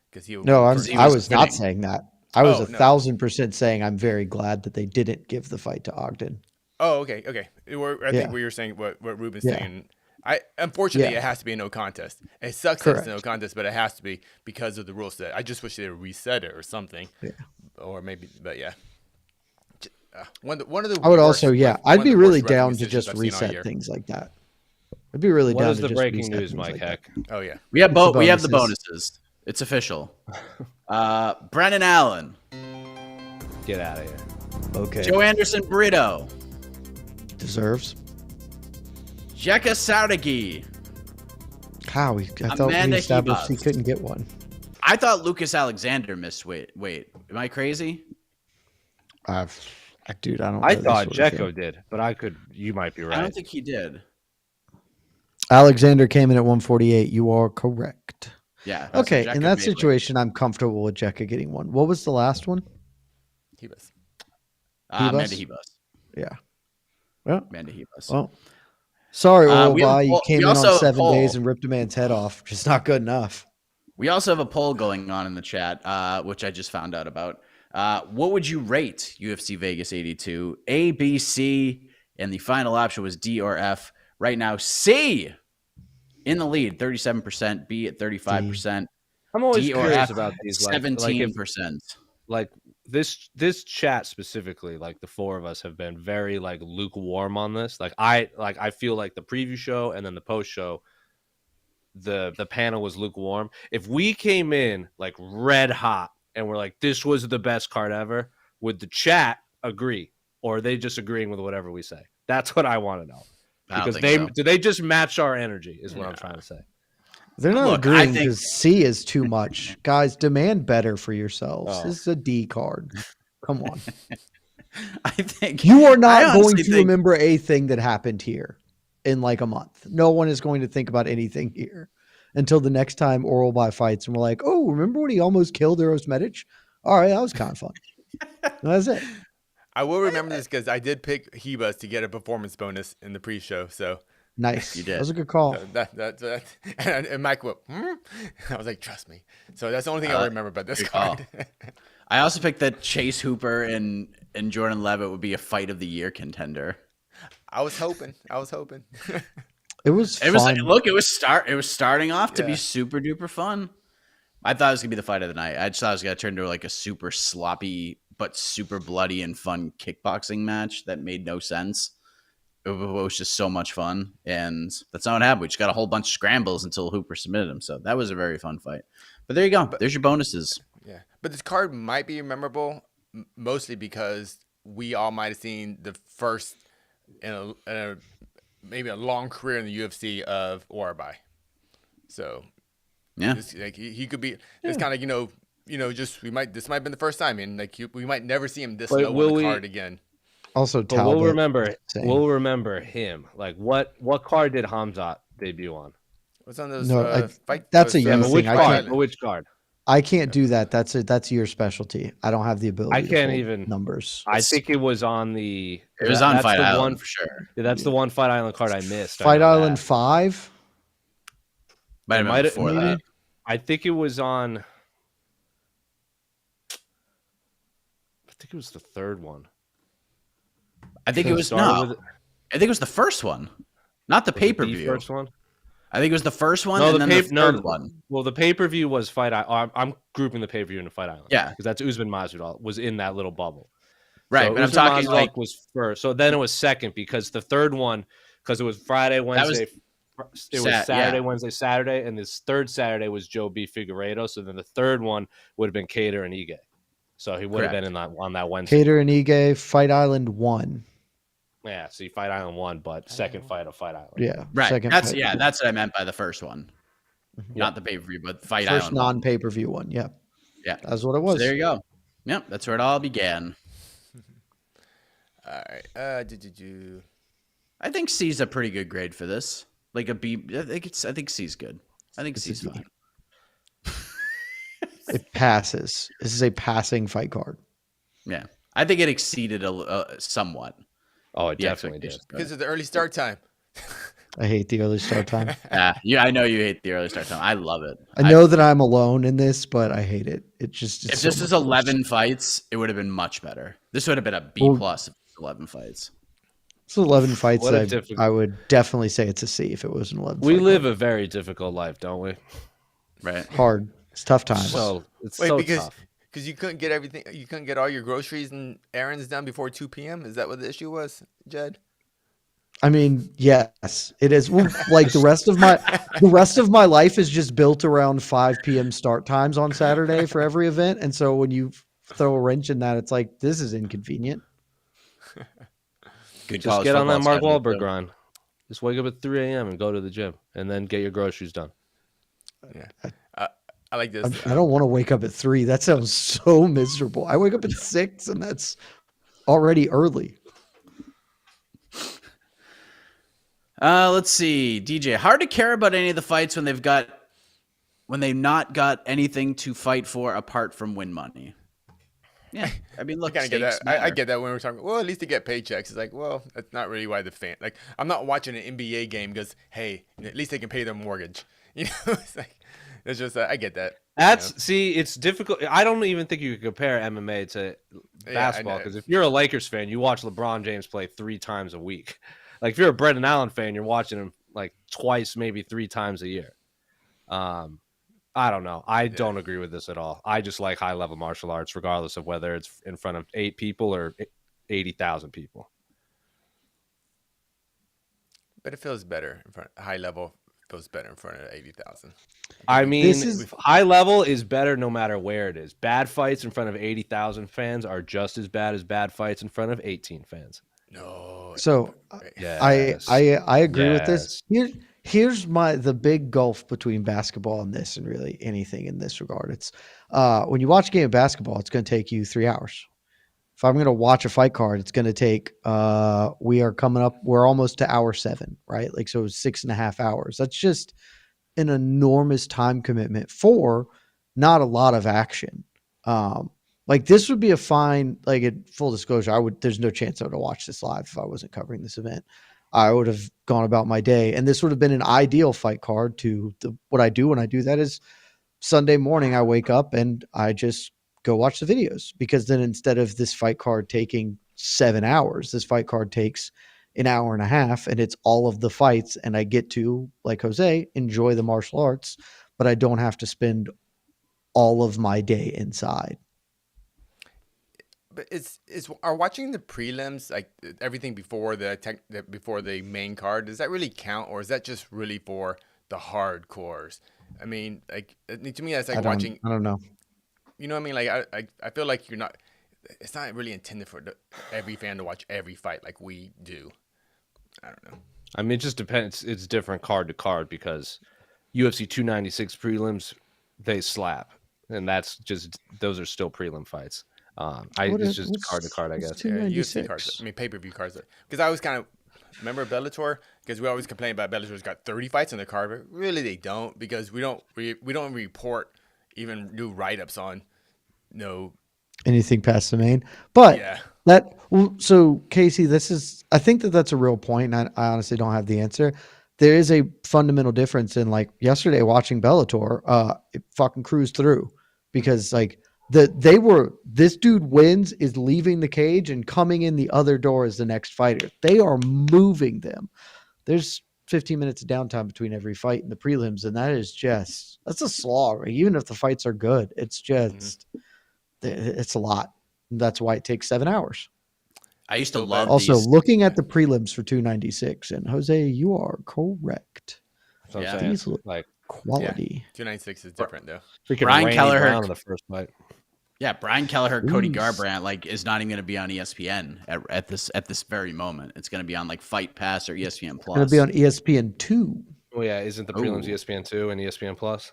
because he. No, I was not winning. saying that. I was Oh, 1,000% saying I'm very glad that they didn't give the fight to Ogden. Oh, okay. I think what you're saying, what Ruben's saying. Unfortunately, it has to be a no contest. It sucks that it's a no contest, but it has to be because of the rule set. I just wish they would reset it or something, or maybe. But yeah, one of the. I would worst, also, one I'd of be the really worst down referee to just decisions I've seen all year. reset things like that. I'd be really What down is to the just breaking reset news, things Mike like Heck? Oh yeah, We have both. We have the bonuses. bonuses. It's official. Brennan Allen, Get out of here. that. Okay. Joe Anderson Brito, Deserves. Jekka Saudagi. How? I thought Amanda we established he Ribas. couldn't get one. I thought Lucas Alexander missed weight. Am I crazy? Dude, I don't know I this thought sort of Jekko thing. did, but you might be right. I don't think he did. Alexander came in at 148. You are correct. Yeah. Okay, so in Jekka that made situation, I'm comfortable with Jekka getting one. What was the last one? Hebus. Amanda Ribas. Yeah. Well, Amanda Ribas. well. Sorry, we have a Orlby. You poll- came we in also on have a 7 days poll. and ripped a man's head off. Just not good enough. We also have a poll going on in the chat, which I just found out about. What would you rate UFC Vegas 82? A, B, C, and the final option was D or F. Right now, C in the lead, 37%, B at 35%, I'm always D or curious F, about these, 17%. like this chat specifically, like the four of us have been very like lukewarm on this. I feel like the preview show and then the post show, the panel was lukewarm. If we came in like red hot and we're like, this was the best card ever, would the chat agree, or are they just agreeing with whatever we say? That's what I want to know. I don't Because think so. do they just match our energy? Is what I'm trying to say. They're not Look, I agreeing think- because C is too much. Guys, demand better for yourselves. Oh. This is a D card. Come on. I think You are I not going honestly to think- remember a thing that happened here in like a month. No one is going to think about anything here until the next time Orlby fights. And we're like, oh, remember when he almost killed Eros Medic? All right, that was kind of fun. That's it. I will remember this because I did pick Hebus to get a performance bonus in the pre-show. So Nice. You did. That was a good call. that and Mike went, I was like, trust me. So that's the only thing I remember about this good call. card. I also picked that Chase Hooper and Jordan Levitt would be a fight of the year contender. I was hoping. It was It was fun. look, it was starting off to be Yeah. super duper fun. I thought it was gonna be the fight of the night. I just thought it was gonna turn into like a super sloppy but super bloody and fun kickboxing match that made no sense. It was just so much fun, and that's not what happened. We just got a whole bunch of scrambles until Hooper submitted him. So that was a very fun fight. But there you go. There's your bonuses. Yeah, but this card might be memorable mostly because we all might have seen the first in a maybe a long career in the UFC of Orlby. So Yeah. this, like he could be. It's kind of just this might have been the first time, and like we might never see him this But low will on the we- card again. Also, But Talbot. we'll remember. same. We'll remember him. Like what card did Hamzat debut on? What's on those No, fight? that's those, a you Which thing. card? Which card? I can't do that. That's your specialty. I don't have the ability. I can't to even numbers. I think it was on the. It was on that's Fight the Island one for sure. Yeah, that's the one Fight Island card I missed. Fight Island 5. Might have been before that. I think it was on. I think it was the third one. I think it was I think it was the first one, not the pay-per-view. First one. I think it was the first one, and then the third one. Well, the pay-per-view was Fight Island. I'm grouping the pay-per-view into Fight Island. Yeah, because that's Usman Masvidal was in that little bubble. Right, so but I'm talking like was first. So then it was second because the third one, because it was Friday, Wednesday. It was Saturday, Wednesday, Saturday, and this third Saturday was Joe B. Figueiredo. So then the third one would have been Cater and Ige. So he would have been on that Wednesday. Cater and Ige, Fight Island 1. Yeah, see, Fight Island 1, but second fight of Fight Island. Yeah, right. That's what I meant by the first one, not the pay-per-view, but Fight Island. First non-pay-per-view one. Yeah, yeah, that's what it was. So there you go. Yep, that's where it all began. All right. I think C's a pretty good grade for this. Like a B. I think C's good. I think C's fine. It passes. This is a passing fight card. Yeah, I think it exceeded somewhat. Oh, it definitely did because of the early start time. I hate the early start time. Yeah, I know you hate the early start time. I love it. I know that I'm alone in this, but I hate it. If this is 11 fights, it would have been much better. This would have been a B plus. 11 fights. It's 11 fights. I would definitely say it's a C if it was an 11. We live a very difficult life, don't we? Right. Hard. It's tough times. Because you couldn't get everything. You couldn't get all your groceries and errands done before 2 p.m. Is that what the issue was, Jed? I mean, yes, it is. Like the rest of my life is just built around 5 p.m. start times on Saturday for every event, and so when you throw a wrench in that, it's like this is inconvenient. Just get on that Mark Wahlberg grind. Just wake up at 3 a.m. and go to the gym, and then get your groceries done. Yeah, I like this. I don't want to wake up at 3. That sounds so miserable. I wake up at 6, and that's already early. Let's see, DJ. Hard to care about any of the fights when they've not got anything to fight for apart from win money. Yeah, I mean, look, I get that. I get that when we're talking. Well, at least they get paychecks. It's like, well, that's not really why the fan. Like, I'm not watching an NBA game because, hey, at least they can pay their mortgage. You know, it's just I get that. See, it's difficult. I don't even think you could compare MMA to basketball because if you're a Lakers fan, you watch LeBron James play 3 times a week. Like if you're a Brendan Allen fan, you're watching him like twice, maybe 3 times a year. I don't know. I don't agree with this at all. I just like high-level martial arts, regardless of whether it's in front of 8 people or 80,000 people. But it feels better in front. High level feels better in front of 80,000. I mean, high level is better no matter where it is. Bad fights in front of 80,000 fans are just as bad fights in front of 18 fans. No. So yes. I agree with this. Here's the big gulf between basketball and this, and really anything in this regard. It's when you watch a game of basketball, it's going to take you 3 hours. If I'm going to watch a fight card, it's going to take. We're almost to hour 7, right? Like so, 6.5 hours. That's just an enormous time commitment for not a lot of action. Like this would be a fine. Like at full disclosure, there's no chance I would have watched this live if I wasn't covering this event. I would have gone about my day, and this would have been an ideal fight card to what I do when I do that is Sunday morning. I wake up and I just go watch the videos, because then instead of this fight card taking 7 hours, this fight card takes an hour and a half, and it's all of the fights. And I get to, like Jose, enjoy the martial arts, but I don't have to spend all of my day inside. But are watching the prelims, like everything before before the main card, does that really count, or is that just really for the hardcores? I mean, like to me, that's like watching. I don't know. You know what I mean? Like I feel like you're not. It's not really intended for every fan to watch every fight like we do. I don't know. I mean, it just depends. It's different card to card, because UFC 296 prelims, they slap, and those are still prelim fights. It's just card to card, I guess. UFC cards. I mean, pay-per-view cards. Because I was kind of Remember Bellator? Because we always complain about Bellator's got 30 fights in the card, but really they don't, because we don't report even new write-ups on anything past the main. But yeah. So Casey, I think that's a real point, and I honestly don't have the answer. There is a fundamental difference in, like, yesterday watching Bellator, it fucking cruised through, because like this dude wins, is leaving the cage and coming in the other door as the next fighter. They are moving them. There's 15 minutes of downtime between every fight in the prelims, and that's a slog. Right? Even if the fights are good, it's just it's a lot. That's why it takes 7 hours. I used to love also looking at the prelims for 296, and Jose, you are correct. Yeah. These look like quality. 296 is different though. Freaking Brian Kelleher in the first fight. Yeah, Brian Kelleher, Cody Garbrandt, is not even going to be on ESPN at this very moment. It's going to be on Fight Pass or ESPN Plus. It's going to be on ESPN 2. Oh yeah, isn't the prelims ESPN 2 and ESPN Plus?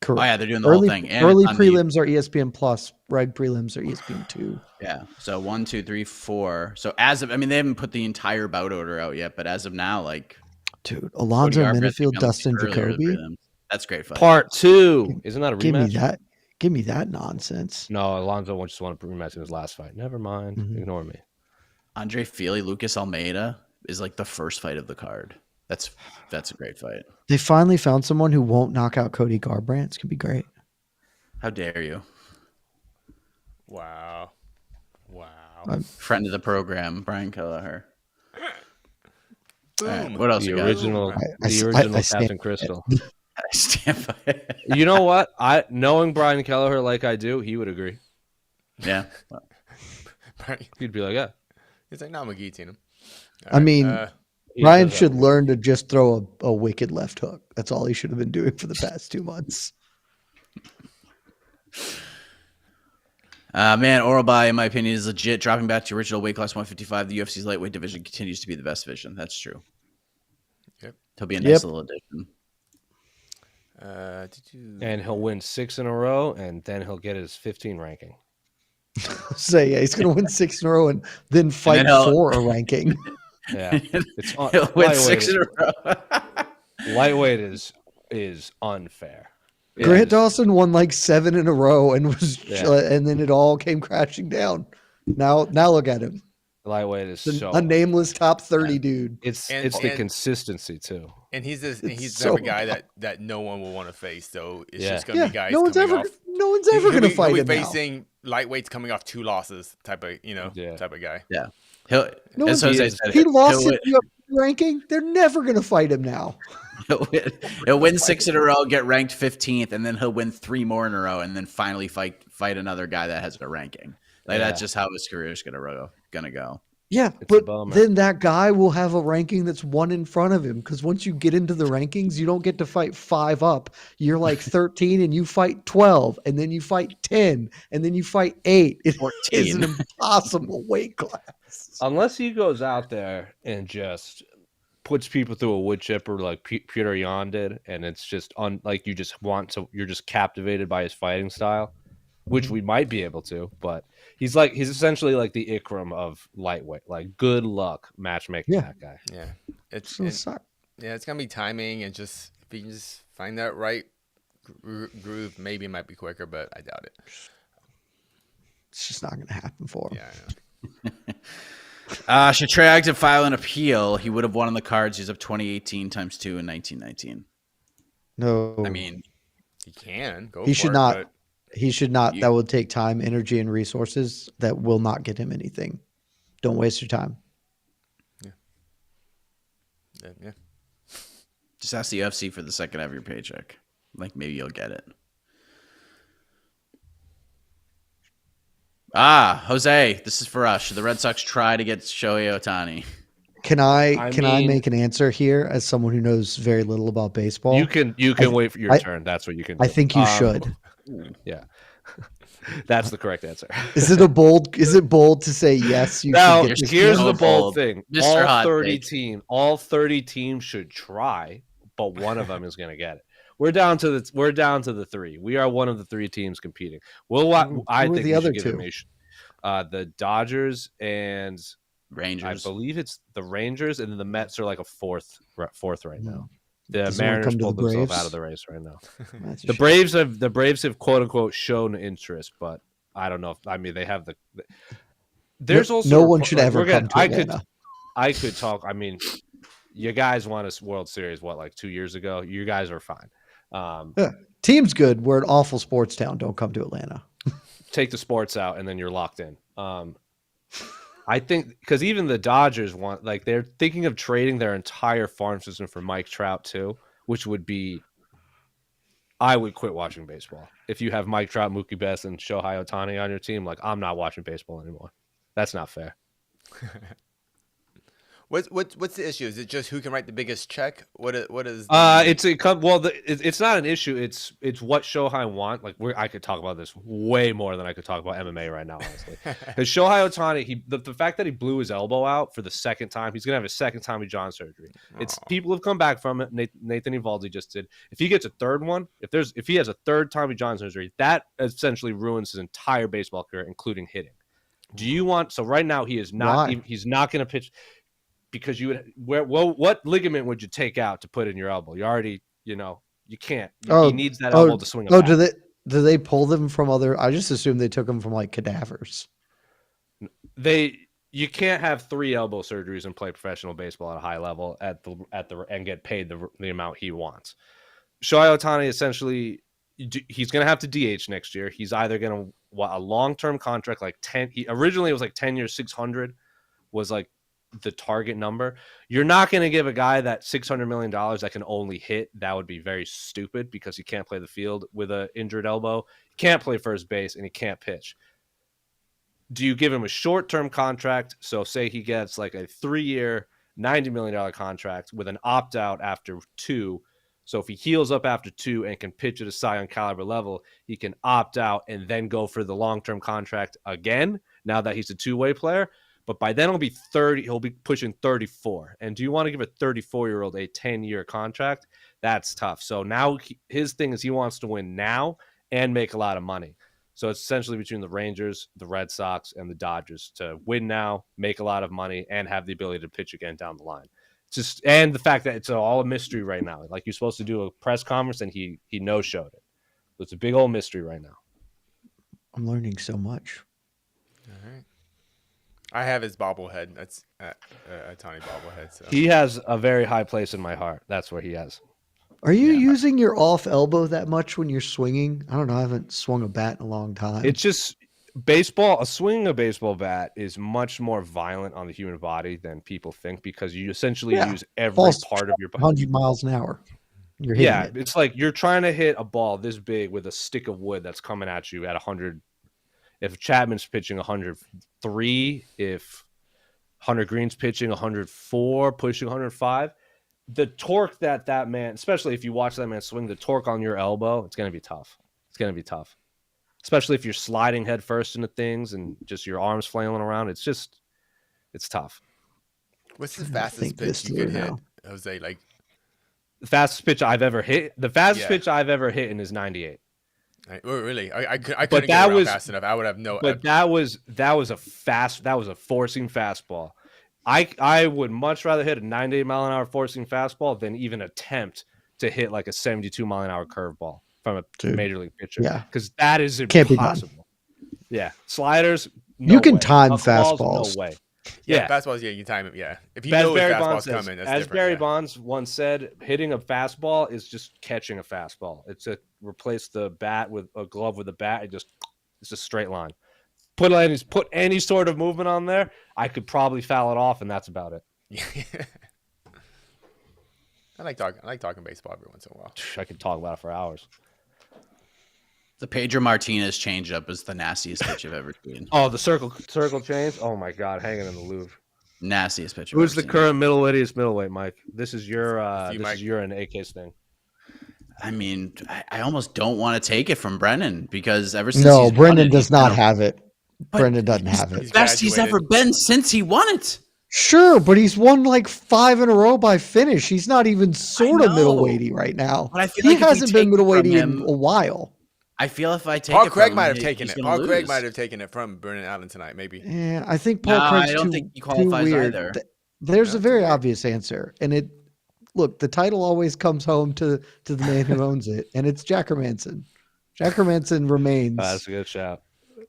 Correct. Oh yeah, they're doing the whole thing. And early prelims are ESPN Plus. Reg prelims are ESPN 2. Yeah. So 1, 2, 3, 4. So they haven't put the entire bout order out yet, but as of now, dude, Alonzo Minifield, Dustin Jacoby. That's great fight. Part 2. Isn't that a rematch? Give me that nonsense. No, Alonzo just wanted to rematch in his last fight. Never mind. Ignore me. Andre Fili, Lucas Almeida is the first fight of the card. That's a great fight. They finally found someone who won't knock out Cody Garbrandt. It's gonna be great. How dare you? Wow. Friend of the program, Brian Kelleher. Boom. Right, what else? The original Captain Crystal. I stand by it. You know what? Knowing Brian Kelleher like I do, he would agree. Yeah. He'd be like, yeah. He's like, no, I'm guillotine him. I mean, Ryan should learn to just throw a wicked left hook. That's all he should have been doing for the past 2 months. Man, Orobai, in my opinion, is legit. Dropping back to original weight class 155, the UFC's lightweight division continues to be the best division. That's true. Yep. He'll be a nice little addition. And he'll win 6 in a row, and then he'll get his 15 ranking. He's going to win 6 in a row and then fight for a ranking. Yeah, he'll win 6 in a row. Lightweight is unfair. Grant Dawson won 7 in a row and and then it all came crashing down. Now look at him. Lightweight is a nameless top 30 dude. It's the consistency too. And he's the type of guy that no one will want to face. So it's just going to be guys. No one's ever going to fight him. Facing lightweights coming off 2 losses type of guy. Yeah. He lost his UFC ranking. They're never going to fight him now. He'll win 6 in a row, get ranked 15th, and then he'll win 3 more in a row, and then finally fight another guy that has a ranking. That's just how his career is gonna go. Yeah, but then that guy will have a ranking that's 1 in front of him, because once you get into the rankings, you don't get to fight 5 up. You're 13 and you fight 12, and then you fight 10, and then you fight 8. It 14. is an impossible weight class. Unless he goes out there and just puts people through a wood chipper like Peter Yan did, and it's just you're just captivated by his fighting style, which we might be able to, but he's essentially the Ikram of lightweight. Good luck matchmaking that guy. Yeah, it's gonna be timing, and just if you can just find that right groove, maybe it might be quicker, but I doubt it. It's just not gonna happen for him. Yeah, I Should know. Triag to file an appeal? He would have won on the cards. He's up 2018 times 2 in 1919. No, I mean, he can go. He should not. But He should not. That would take time, energy, and resources that will not get him anything. Don't waste your time. Yeah. Just ask the UFC for the second half of your paycheck. Maybe you'll get it. Jose, this is for us. Should the Red Sox try to get Shohei Ohtani? Can I make an answer here as someone who knows very little about baseball? You can wait for your turn. That's what you can do. I think you should. Yeah. That's the correct answer. Is it bold to say yes? Here's the bold thing. Mr. All 30 teams should try, but one of them is going to get it. We're down to the 3. We are one of the 3 teams competing. I think the other 2? The Dodgers and Rangers. I believe it's the Rangers, and then the Mets are like a fourth right now. The Does it wanna Mariners come to pulled the themselves Braves? out of the race right now. That's a The shame. Braves have quote unquote shown interest, but I don't know if they have the. There's also no one should ever we're gonna, come to Atlanta. I could talk. I mean, you guys won a World Series like 2 years ago. You guys are fine. Yeah. Team's good. We're an awful sports town. Don't come to Atlanta. Take the sports out, and then you're locked in. I think because even the Dodgers they're thinking of trading their entire farm system for Mike Trout too, which would be. I would quit watching baseball if you have Mike Trout, Mookie Betts, and Shohei Ohtani on your team. Like, I'm not watching baseball anymore. That's not fair. What's the issue? Is it just who can write the biggest check? What is? It's not an issue. It's what Shohei want. Like, I could talk about this way more than I could talk about MMA right now, honestly. Because Shohei Ohtani, the fact that he blew his elbow out for the second time, he's gonna have his second Tommy John surgery. People have come back from it. Nathan Eovaldi just did. If he gets a third one, if he has a third Tommy John surgery, that essentially ruins his entire baseball career, including hitting. Do you want? So right now he is not. He's not going to pitch. Because you would, what ligament would you take out to put in your elbow? You already, you can't. He needs that elbow to swing. Do they pull them from other? I just assumed they took them from like cadavers. You can't have 3 elbow surgeries and play professional baseball at a high level and get paid the amount he wants. Shohei Ohtani essentially, he's going to have to DH next year. He's either going to a long-term contract like 10. Originally it was like 10 years, 600 was like the target number. You're not going to give a guy that $600 million that can only hit. That would be very stupid because he can't play the field with an injured elbow. He can't play first base and he can't pitch. Do you give him a short-term contract? So say he gets like a 3-year, $90 million contract with an opt-out after 2. So if he heals up after 2 and can pitch at a Cy Young caliber level, he can opt out and then go for the long-term contract again, now that he's a two-way player. But by then he'll be 30. He'll be pushing 34. And do you want to give a 34-year-old a 10-year contract? That's tough. So now his thing is he wants to win now and make a lot of money. So it's essentially between the Rangers, the Red Sox, and the Dodgers to win now, make a lot of money, and have the ability to pitch again down the line. And the fact that it's all a mystery right now. Like, you're supposed to do a press conference, and he no-showed it. So it's a big old mystery right now. I'm learning so much. All right. I have his bobblehead. That's a tiny bobblehead. So he has a very high place in my heart. That's where he has. Are you using your off elbow that much when you're swinging? I don't know. I haven't swung a bat in a long time. It's just baseball. Swinging a baseball bat is much more violent on the human body than people think because you essentially use every part of your body. 100 miles an hour. You're hitting it. It's like you're trying to hit a ball this big with a stick of wood that's coming at you at 100. If Chapman's pitching 103, if Hunter Green's pitching 104, pushing 105, the torque that man, especially if you watch that man swing, the torque on your elbow, it's going to be tough. It's going to be tough. Especially if you're sliding head first into things and just your arms flailing around. It's tough. What's the fastest pitch you could hit, Jose? Like the fastest pitch I've ever hit? The fastest pitch I've ever hit in is 98. Really? I couldn't get around fast enough. I would have no. But that was a forcing fastball. I would much rather hit a 98 mile an hour forcing fastball than even attempt to hit like a 72 mile an hour curveball from a major league pitcher. Yeah, because that is impossible. Yeah, sliders. No you can way. time fastballs. No way. Yeah, fastballs. Yeah, you time it. Yeah, if you know Barry fastball's coming, that's as Barry Bonds once said, hitting a fastball is just catching a fastball. It's a replace the bat with a glove with a bat. It's a straight line. Put any sort of movement on there, I could probably foul it off, and that's about it. I like talking baseball every once in a while. I could talk about it for hours. The Pedro Martinez changeup is the nastiest pitch I've ever seen. Oh, the circle change. Oh my God, hanging in the Louvre. Nastiest pitch. Who's the current middleweight, Mike? This is your and AK's thing. I mean, I almost don't want to take it from Brennan because ever since Brendan does not have it. Brendan doesn't have it. He's best he's ever been since he won it. Sure, but he's won like 5 in a row by finish. He's not even sort of middleweighty right now. But I feel he like hasn't been middleweighty in a while. I feel if I take Paul it Craig from might him, have taken he's it. gonna Paul Craig lose. might have taken it from Brendan Allen tonight, maybe. Yeah, I think No, Paul Craig's I don't too, think he too qualifies weird. either. There's No, a too very weird. obvious answer, and look, the title always comes home to the man who owns it, and it's Jack Hermanson. Jack Hermanson remains. That's a good shout.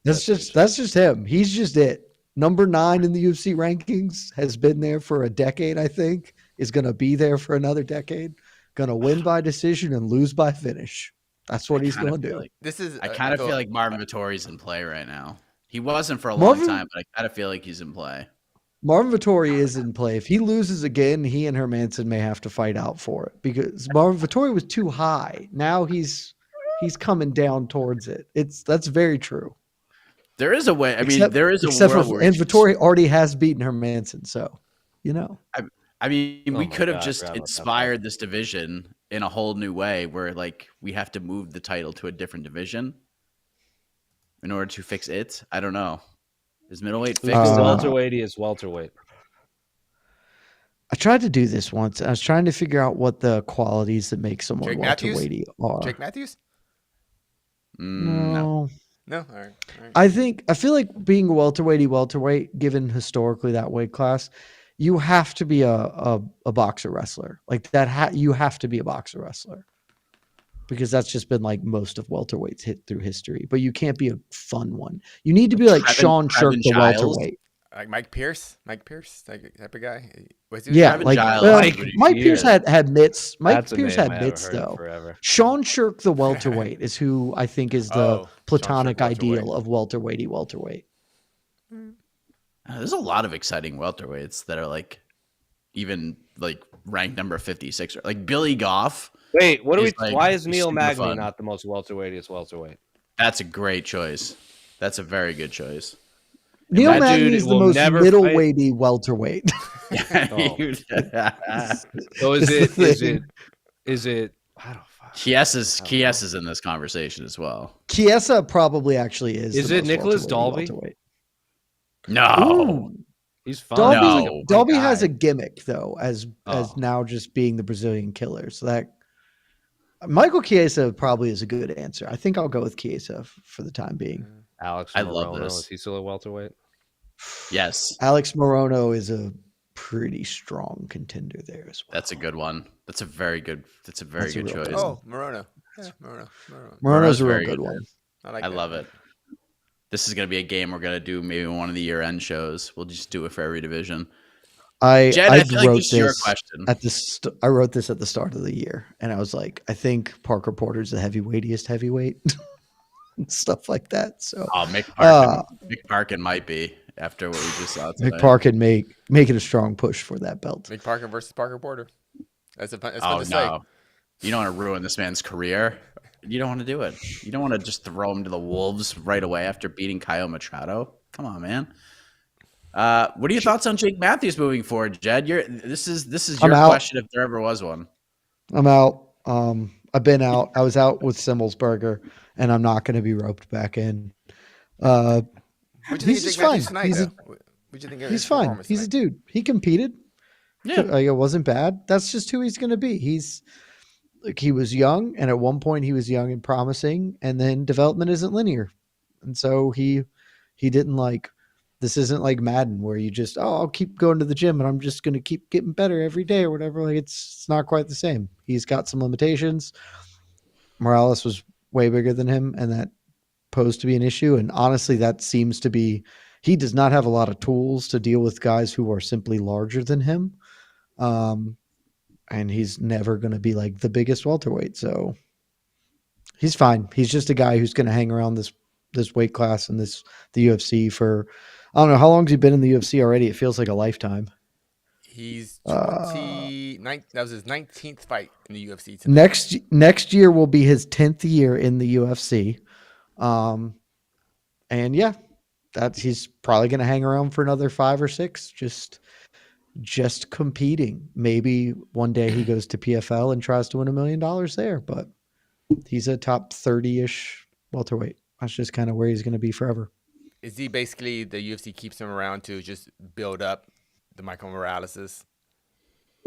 That's just him. He's just it. Number 9 in the UFC rankings, has been there for a decade, I think, is going to be there for another decade. Going to win by decision and lose by finish. That's what he's going to do. Like, this is. I kind of feel like Marvin Vettori's in play right now. He wasn't for a long time, but I kind of feel like he's in play. Marvin Vettori is in play. If he loses again, he and Hermanson may have to fight out for it because Marvin Vettori was too high. Now he's coming down towards it. That's very true. There is a way. There is a world where Vettori already has beaten Hermanson, so we could have just inspired this division in a whole new way, where like we have to move the title to a different division in order to fix it. I don't know. Is middleweight fixed? Welterweight is welterweight. I tried to do this once. I was trying to figure out what the qualities that make someone welterweighty are. Jake Matthews? No. All right. I feel like being a welterweight, given historically that weight class, you have to be a boxer wrestler. Like that, you have to be a boxer wrestler because that's just been like most of welterweights hit through history. But you can't be a fun one. You need to be like Sean Shirk, the welterweight. Like Mike Pierce, like type of guy. Mike Pierce had mitts. Mike Pierce had mitts though. Sean Shirk, the welterweight, is who I think is the platonic ideal of welterweight. There's a lot of exciting welterweights that are like even like ranked number 56, like Billy Goff. Wait, why is Neil Magny not the most welterweightiest welterweight? That's a great choice. That's a very good choice. Neil Magny is the most middleweighty welterweight. So is it? I don't. Chiesa is in this conversation as well. Chiesa probably actually is. Is it Nicholas Dalby? No. Ooh. He's fun. Dalby has a gimmick though, as now just being the Brazilian killer. So that Michael Chiesa probably is a good answer. I think I'll go with Chiesa for the time being. Alex I Morono, love this. Is he still a welterweight? Yes. Alex Morono is a pretty strong contender there as well. That's a good one. That's a very good choice. Oh, Morono. Yeah, Morono's a real good one. I love it. This is going to be a game we're going to do maybe one of the year-end shows. We'll just do it for every division. Jed, I wrote this I wrote this at the start of the year, and I was like, I think Parker Porter's the heavyweightiest heavyweight. And stuff like that. So Mick Parkin might be after what we just saw today. Mick Parkin making a strong push for that belt. Mick Parkin versus Parker Porter. That's fun to say. You don't want to ruin this man's career. You don't want to do it. You don't want to just throw him to the wolves right away after beating Caio Machado. Come on, man. What are your thoughts on Jake Matthews moving forward, Jed? This is your question if there ever was one. I'm out. I've been out. I was out with Simmelsberger, and I'm not going to be roped back in. He's just fine. He's fine. He's a dude. He competed. Yeah, it wasn't bad. That's just who he's going to be. He was young, and at one point he was young and promising, and then development isn't linear, and so he didn't like. This isn't like Madden where you just I'll keep going to the gym and I'm just going to keep getting better every day or whatever. Like it's not quite the same. He's got some limitations. Morales was way bigger than him, and that posed to be an issue. And honestly, that seems to be, he does not have a lot of tools to deal with guys who are simply larger than him. And he's never going to be like the biggest welterweight. So he's fine. He's just a guy who's going to hang around this weight class and the UFC for, I don't know, how long has he been in the UFC already? It feels like a lifetime. He's 29. That was his 19th fight in the UFC today. Next year will be his 10th year in the UFC. And yeah, he's probably going to hang around for another 5 or 6, just competing. Maybe one day he goes to PFL and tries to win $1 million there, but he's a top 30-ish welterweight. That's just kind of where he's going to be forever. Is he basically, the UFC keeps him around to just build up the Michael Moraleses?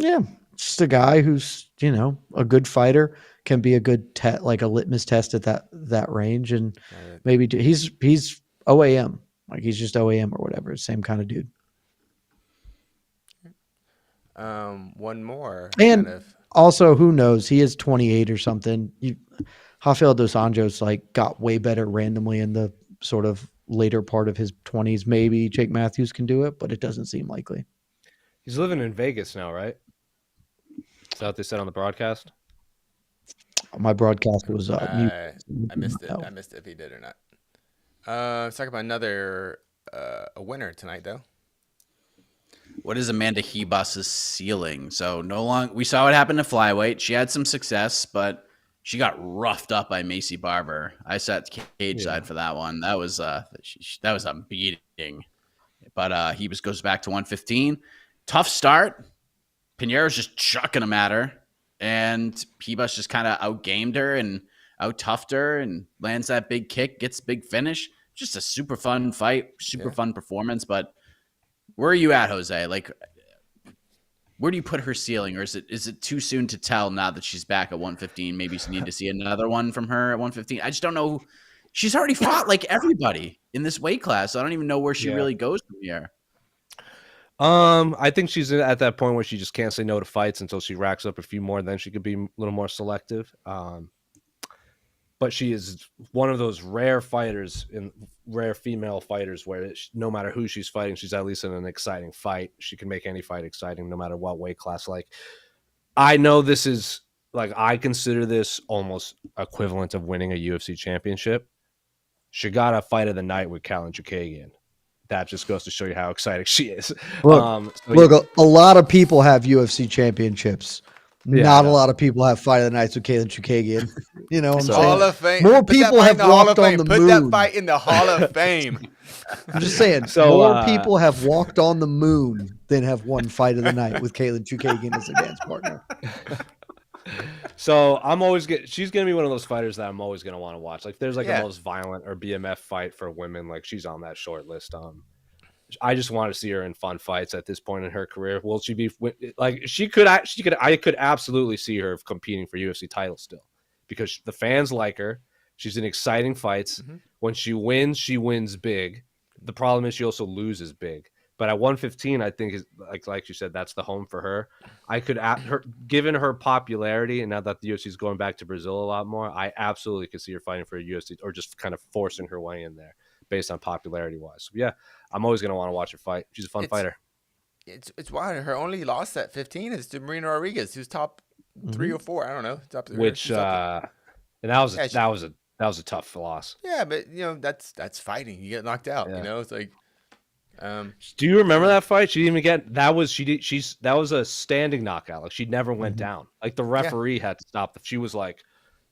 Yeah, just a guy who's, a good fighter, can be a good like a litmus test at that range, and maybe he's OAM, like he's just OAM or whatever, same kind of dude. One more, and also, who knows? He is 28 or something. Rafael dos Anjos like got way better randomly in the sort of later part of his 20s. Maybe Jake Matthews can do it, but it doesn't seem likely. He's living in Vegas now, right? Is that what they said on the broadcast? My broadcast was mute. I missed it. I missed it if he did or not. Let's talk about another a winner tonight, though. What is Amanda Ribas' ceiling? So we saw what happened to flyweight. She had some success, but she got roughed up by Macy Barber. I sat cage side for that one. That was a beating. But Ribas goes back to 115. Tough start. Pinheiro's just chucking him at her, and Ribas just kind of outgamed her and out-toughed her and lands that big kick, gets big finish. Just a super fun fight, super fun performance. But where are you at, Jose? Like, where do you put her ceiling, or is it too soon to tell now that she's back at 115? Maybe you need to see another one from her at 115. I just don't know. She's already fought like everybody in this weight class. So I don't even know where she really goes from here. I think she's at that point where she just can't say no to fights until she racks up a few more. Then she could be a little more selective. But she is one of those rare female fighters where no matter who she's fighting, she's at least in an exciting fight. She can make any fight exciting no matter what weight class. Like, I know this is like, I consider this almost equivalent of winning a UFC championship. She got a fight of the night with Kalin Chukagian. That just goes to show you how exciting she is. Look, a lot of people have UFC championships. Not a lot of people have fight of the nights with Kalin Chukagian. You know what I'm saying? Hall of Fame. More people have walked on the moon. Put that fight in the Hall of Fame. I'm just saying, more people have walked on the moon than have won fight of the night with Kalin Chukagian as a dance partner. So she's gonna be one of those fighters that I'm always gonna want to watch. Like, there's like a most violent or BMF fight for women. Like, she's on that short list. I just want to see her in fun fights at this point in her career. Will she be like, I could absolutely see her competing for UFC titles still, because the fans like her. She's in exciting fights. Mm-hmm. When she wins big. The problem is she also loses big. But at 115, I think is like you said, that's the home for her. I could given her popularity, and now that the UFC is going back to Brazil a lot more, I absolutely could see her fighting for a UFC, or just kind of forcing her way in there based on popularity wise. So yeah, I'm always going to want to watch her fight. She's a fun fighter. It's wild. Her only loss at 15 is to Marina Rodriguez, who's top 3 or 4. I don't know. And that was a tough loss. Yeah, but that's fighting. You get knocked out. Yeah. It's like. Do you remember that fight? She didn't even get that was a standing knockout. Like, she never went down. Like, the referee had to stop. She was like,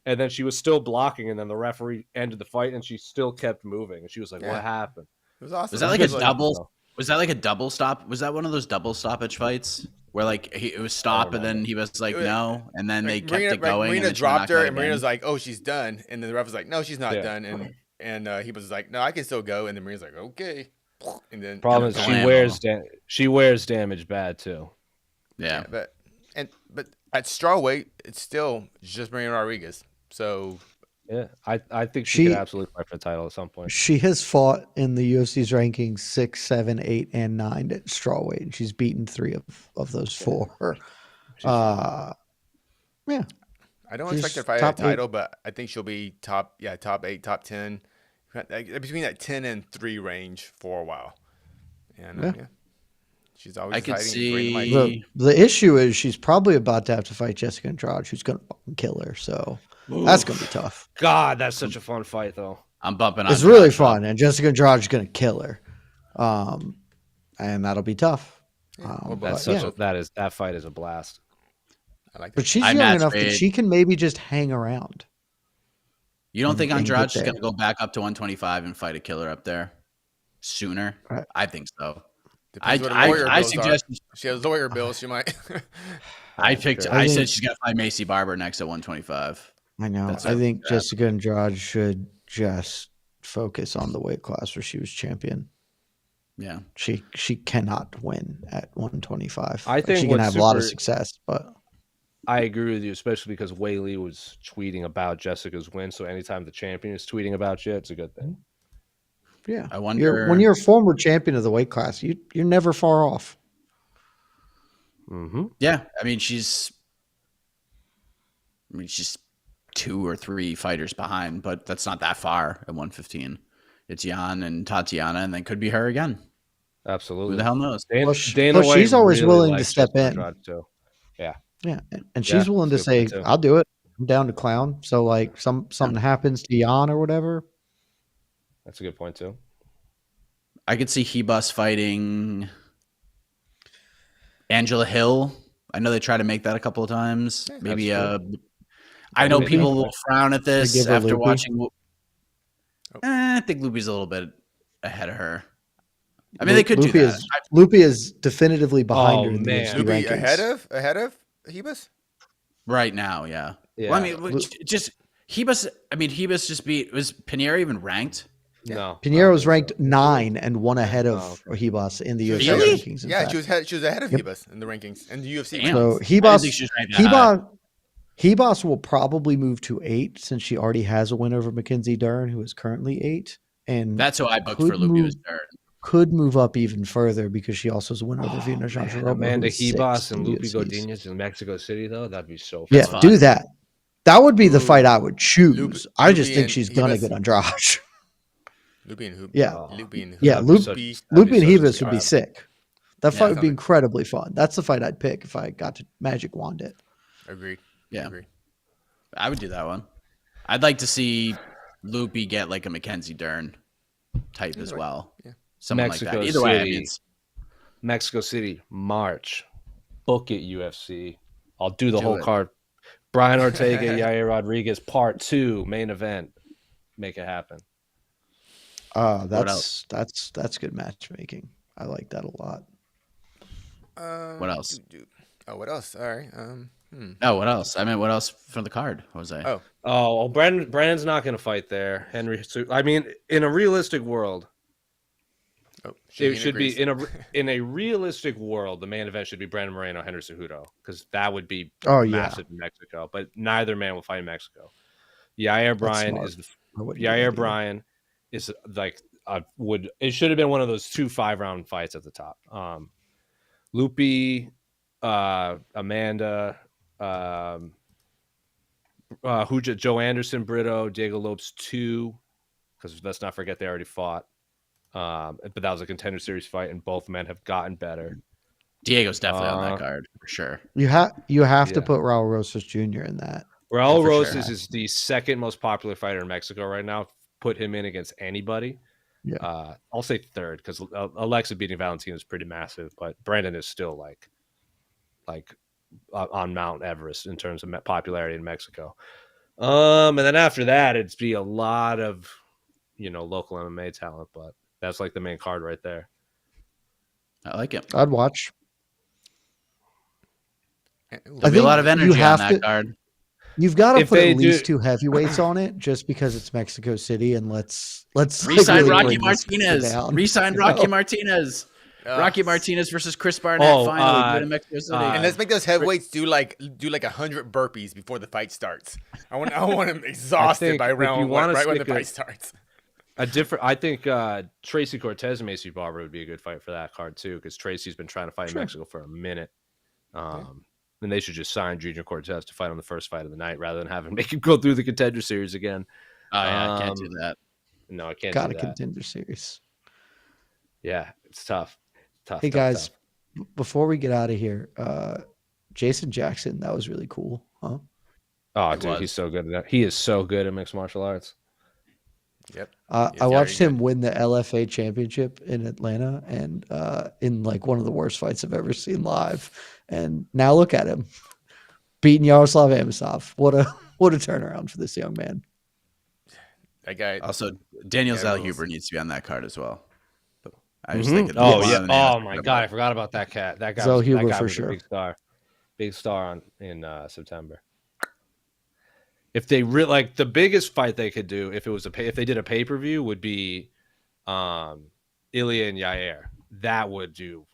and then she was still blocking, and then the referee ended the fight, and she still kept moving. And she was like, "What happened?" It was awesome. Was that like a double? Was that like a double stop? Was that one of those double stoppage fights where like it was stop, and then he was like no, and then they kept it going? Marina dropped her, and Marina's like, "Oh, she's done," and then the ref was like, "No, she's not done," and he was like, "No, I can still go," and then Marina's like, "Okay." And then problem is she wears damage bad too. Yeah, but at strawweight, it's still just Marina Rodriguez. So yeah, I think she could absolutely fight for the title at some point. She has fought in the UFC's rankings 6, 7, 8, and 9 at strawweight, and she's beaten 3 of those 4. I don't expect her to fight a title, but I think she'll be top 8, top 10. Between that 10 and 3 range for a while. And she's always I could see the issue is she's probably about to have to fight Jessica Andrade, who's going to kill her. So that's going to be tough. God, that's such a fun fight, though. I'm bumping on. It's really fun, and Jessica Andrade is going to kill her. And that'll be tough. That fight is a blast. I like that. But she's young enough that she can maybe just hang around. You don't think Andrade's going to go back up to 125 and fight a killer up there sooner? Right. I think so. I suggest she has lawyer bills. She might. I said she's got to fight Macy Barber next at 125. I know. I think Jessica Andrade should just focus on the weight class where she was champion. Yeah. She cannot win at 125. I think she can have a lot of success, but I agree with you, especially because Wei Li was tweeting about Jessica's win. So anytime the champion is tweeting about you, it's a good thing. Yeah. I wonder when you're a former champion of the weight class, you're never far off. Mm-hmm. Yeah. I mean, she's 2 or 3 fighters behind, but that's not that far at 115. It's Jan and Tatiana, and then could be her again. Absolutely. Who the hell knows? Dana she's always really willing to step in. Too. Yeah. Yeah. And she's willing to say, I'll do it. I'm down to clown. So like something happens to Jan or whatever. That's a good point too. I could see Ribas fighting Angela Hill. I know they try to make that a couple of times. Yeah, maybe I know people will frown at this after Loopy. watching. I think Loopy's a little bit ahead of her. I mean, they could do that. Loopy is definitively behind her in the UFC Loopy rankings. ahead of Ribas? Right now, yeah. Yeah. Well, I mean, just Ribas. I mean, Ribas just was Pinheiro even ranked? No. Pinheiro was ranked 9 and 1 ahead of Ribas in the UFC Really? rankings. Yeah, she was ahead of Ribas in the rankings and the UFC. Damn. So Ribas will probably move to 8 since she already has a win over Mackenzie Dern, who is currently 8. And that's who I booked for Loopy. Could move up even further because she also has a win over Vina Janjaroba. Amanda Ribas and Loopy Godinez in Mexico City, though, that'd be so fun. Yeah, do that. That would be the fight I would choose. I just think she's gonna get Andrade. Loopy and Hoop. Yeah. Loopy and Ribas would be sick. That fight would be incredibly fun. That's the fight I'd pick if I got to Magic Wand it. Agreed. Yeah. I would do that one. I'd like to see Loopy get like a Mackenzie Dern type as well. Yeah. Something like that. Either way, I mean, Mexico City, March. Book it, UFC. I'll do the whole card. Brian Ortega, Yair Rodriguez, Part 2, main event. Make it happen. That's good matchmaking. I like that a lot. What else? What else? All right. Oh, what else? I meant what else from the card, Jose? Well, Brandon's not going to fight there. Henry, I mean, in a realistic world, it should be in a realistic world. The main event should be Brandon Moreno, Henry Cejudo, because that would be massive in Mexico. But neither man will fight in Mexico. Yair Bryan is like it should have been one of those 2 5-round fights at the top. Loopy, Amanda, Joe Anderson, Brito, Diego Lopes 2, because let's not forget they already fought. But that was a contender series fight, and both men have gotten better. Diego's definitely on that card for sure. You have to put Raul Rosas Jr. in that. Raul Rosas is the second most popular fighter in Mexico right now. Put him in against anybody. Yeah. I'll say third because Alexa beating Valentina is pretty massive, but Brandon is still like on Mount Everest in terms of popularity in Mexico. And then after that, it'd be a lot of local MMA talent, but that's like the main card right there. I like it. I'd watch. There'll be a lot of energy on that card. You've got to put at least 2 heavyweights on it, just because it's Mexico City, and let's re-sign Rocky Martinez. Re-sign Rocky Martinez. Rocky Martinez versus Chris Barnett finally in Mexico City. And let's make those heavyweights do like 100 burpees before the fight starts. I want him exhausted by round one, right when the fight starts. I think Tracy Cortez and Macy Barber would be a good fight for that card too, because Tracy's been trying to fight in Mexico for a minute. And they should just sign Junior Cortez to fight on the first fight of the night rather than make him go through the contender series again. Oh yeah, I can't do that. No, I can't. Got do that. a contender series. Yeah, it's tough. Hey guys, before we get out of here, Jason Jackson, that was really cool, huh? Oh, dude, he's so good at that. He is so good at mixed martial arts. Yep. I watched him win the LFA championship in Atlanta, and in like one of the worst fights I've ever seen live. And now look at him, beating Yaroslav Amosov. What a turnaround for this young man. That guy. Also, Daniel Zellhuber needs to be on that card as well. I was thinking. Oh yeah. Oh my god, I forgot about that cat. That guy. Zellhuber for sure. Big star in September. If they the biggest fight they could do if they did a pay-per-view would be Ilya and Yair. That would do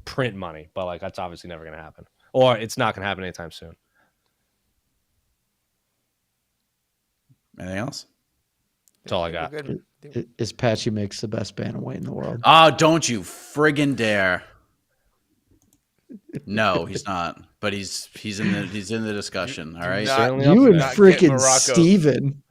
print money, but like that's obviously never going to happen, or it's not going to happen anytime soon. Anything else? That's all I got. Is Patchy Mix the best bantamweight in the world? Oh, don't you friggin' dare! No, he's not. But he's in the discussion. All right. You and freaking Steven.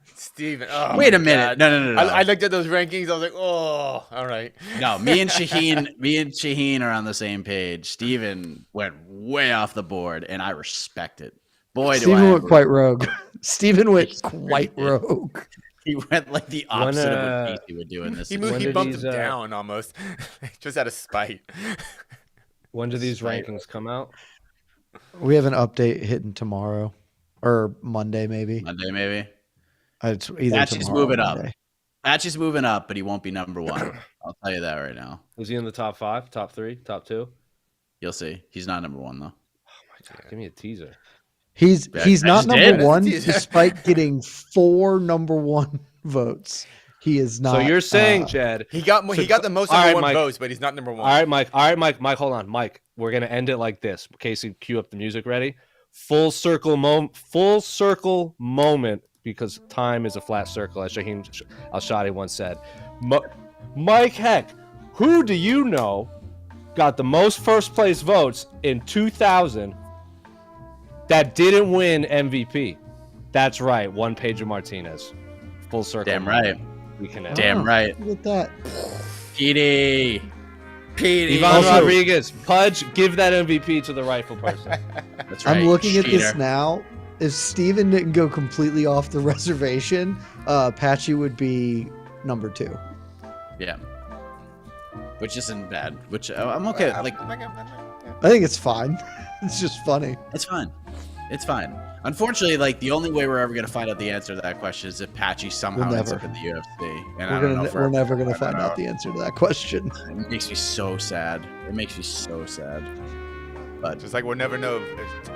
Oh, wait a minute. God. No. I looked at those rankings. I was like, oh, all right. No, me and Shaheen are on the same page. Steven went way off the board, and I respect it. Boy, Steven went quite rogue. Steven went quite rogue. He went like the opposite of what Casey would do in this. He bumped him down almost, just out of spite. When do these rankings come out? We have an update hitting tomorrow or Monday, maybe. It's either Patchy's moving up. Patchy's moving up, but he won't be number one. I'll tell you that right now. Was he in the top 5, top 3, top 2? You'll see. He's not number one though. Oh my God! Give me a teaser. He's not number one, despite getting 4 number 1 votes. He is not. So you're saying, Jed, he got the most number 1 votes, but he's not number 1. All right, Mike. Mike, hold on, Mike. We're gonna end it like this. Casey, cue up the music. Ready? Full circle moment, because time is a flat circle, as Shaheem Al-Shadi once said. Mike Heck, who do you know got the most first place votes in 2000 that didn't win MVP? That's right, one Pedro Martinez. Full circle. Damn right. We can end. Damn right. Look at that. Petey. Ivan Rodriguez. Pudge, give that MVP to the rightful person. That's right. I'm looking at this now. If Steven didn't go completely off the reservation, Patchy would be number 2. Yeah. Which isn't bad. Which I'm okay. Like, I think it's fine. It's just funny. It's fine. It's fine. Unfortunately, like the only way we're ever gonna find out the answer to that question is if Patchy somehow ends up in the UFC. And we're never gonna find out the answer to that question. It makes me so sad. But just like we'll never know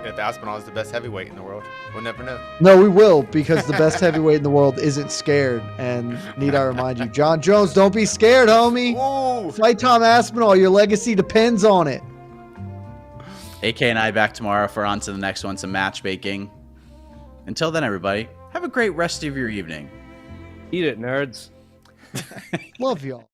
if Aspinall is the best heavyweight in the world. We'll never know. No, we will, because the best heavyweight in the world isn't scared. And need I remind you, John Jones, don't be scared, homie. Ooh. Fight Tom Aspinall. Your legacy depends on it. AK and I back tomorrow for on to the next one, some matchmaking. Until then, everybody, have a great rest of your evening. Eat it, nerds. Love y'all.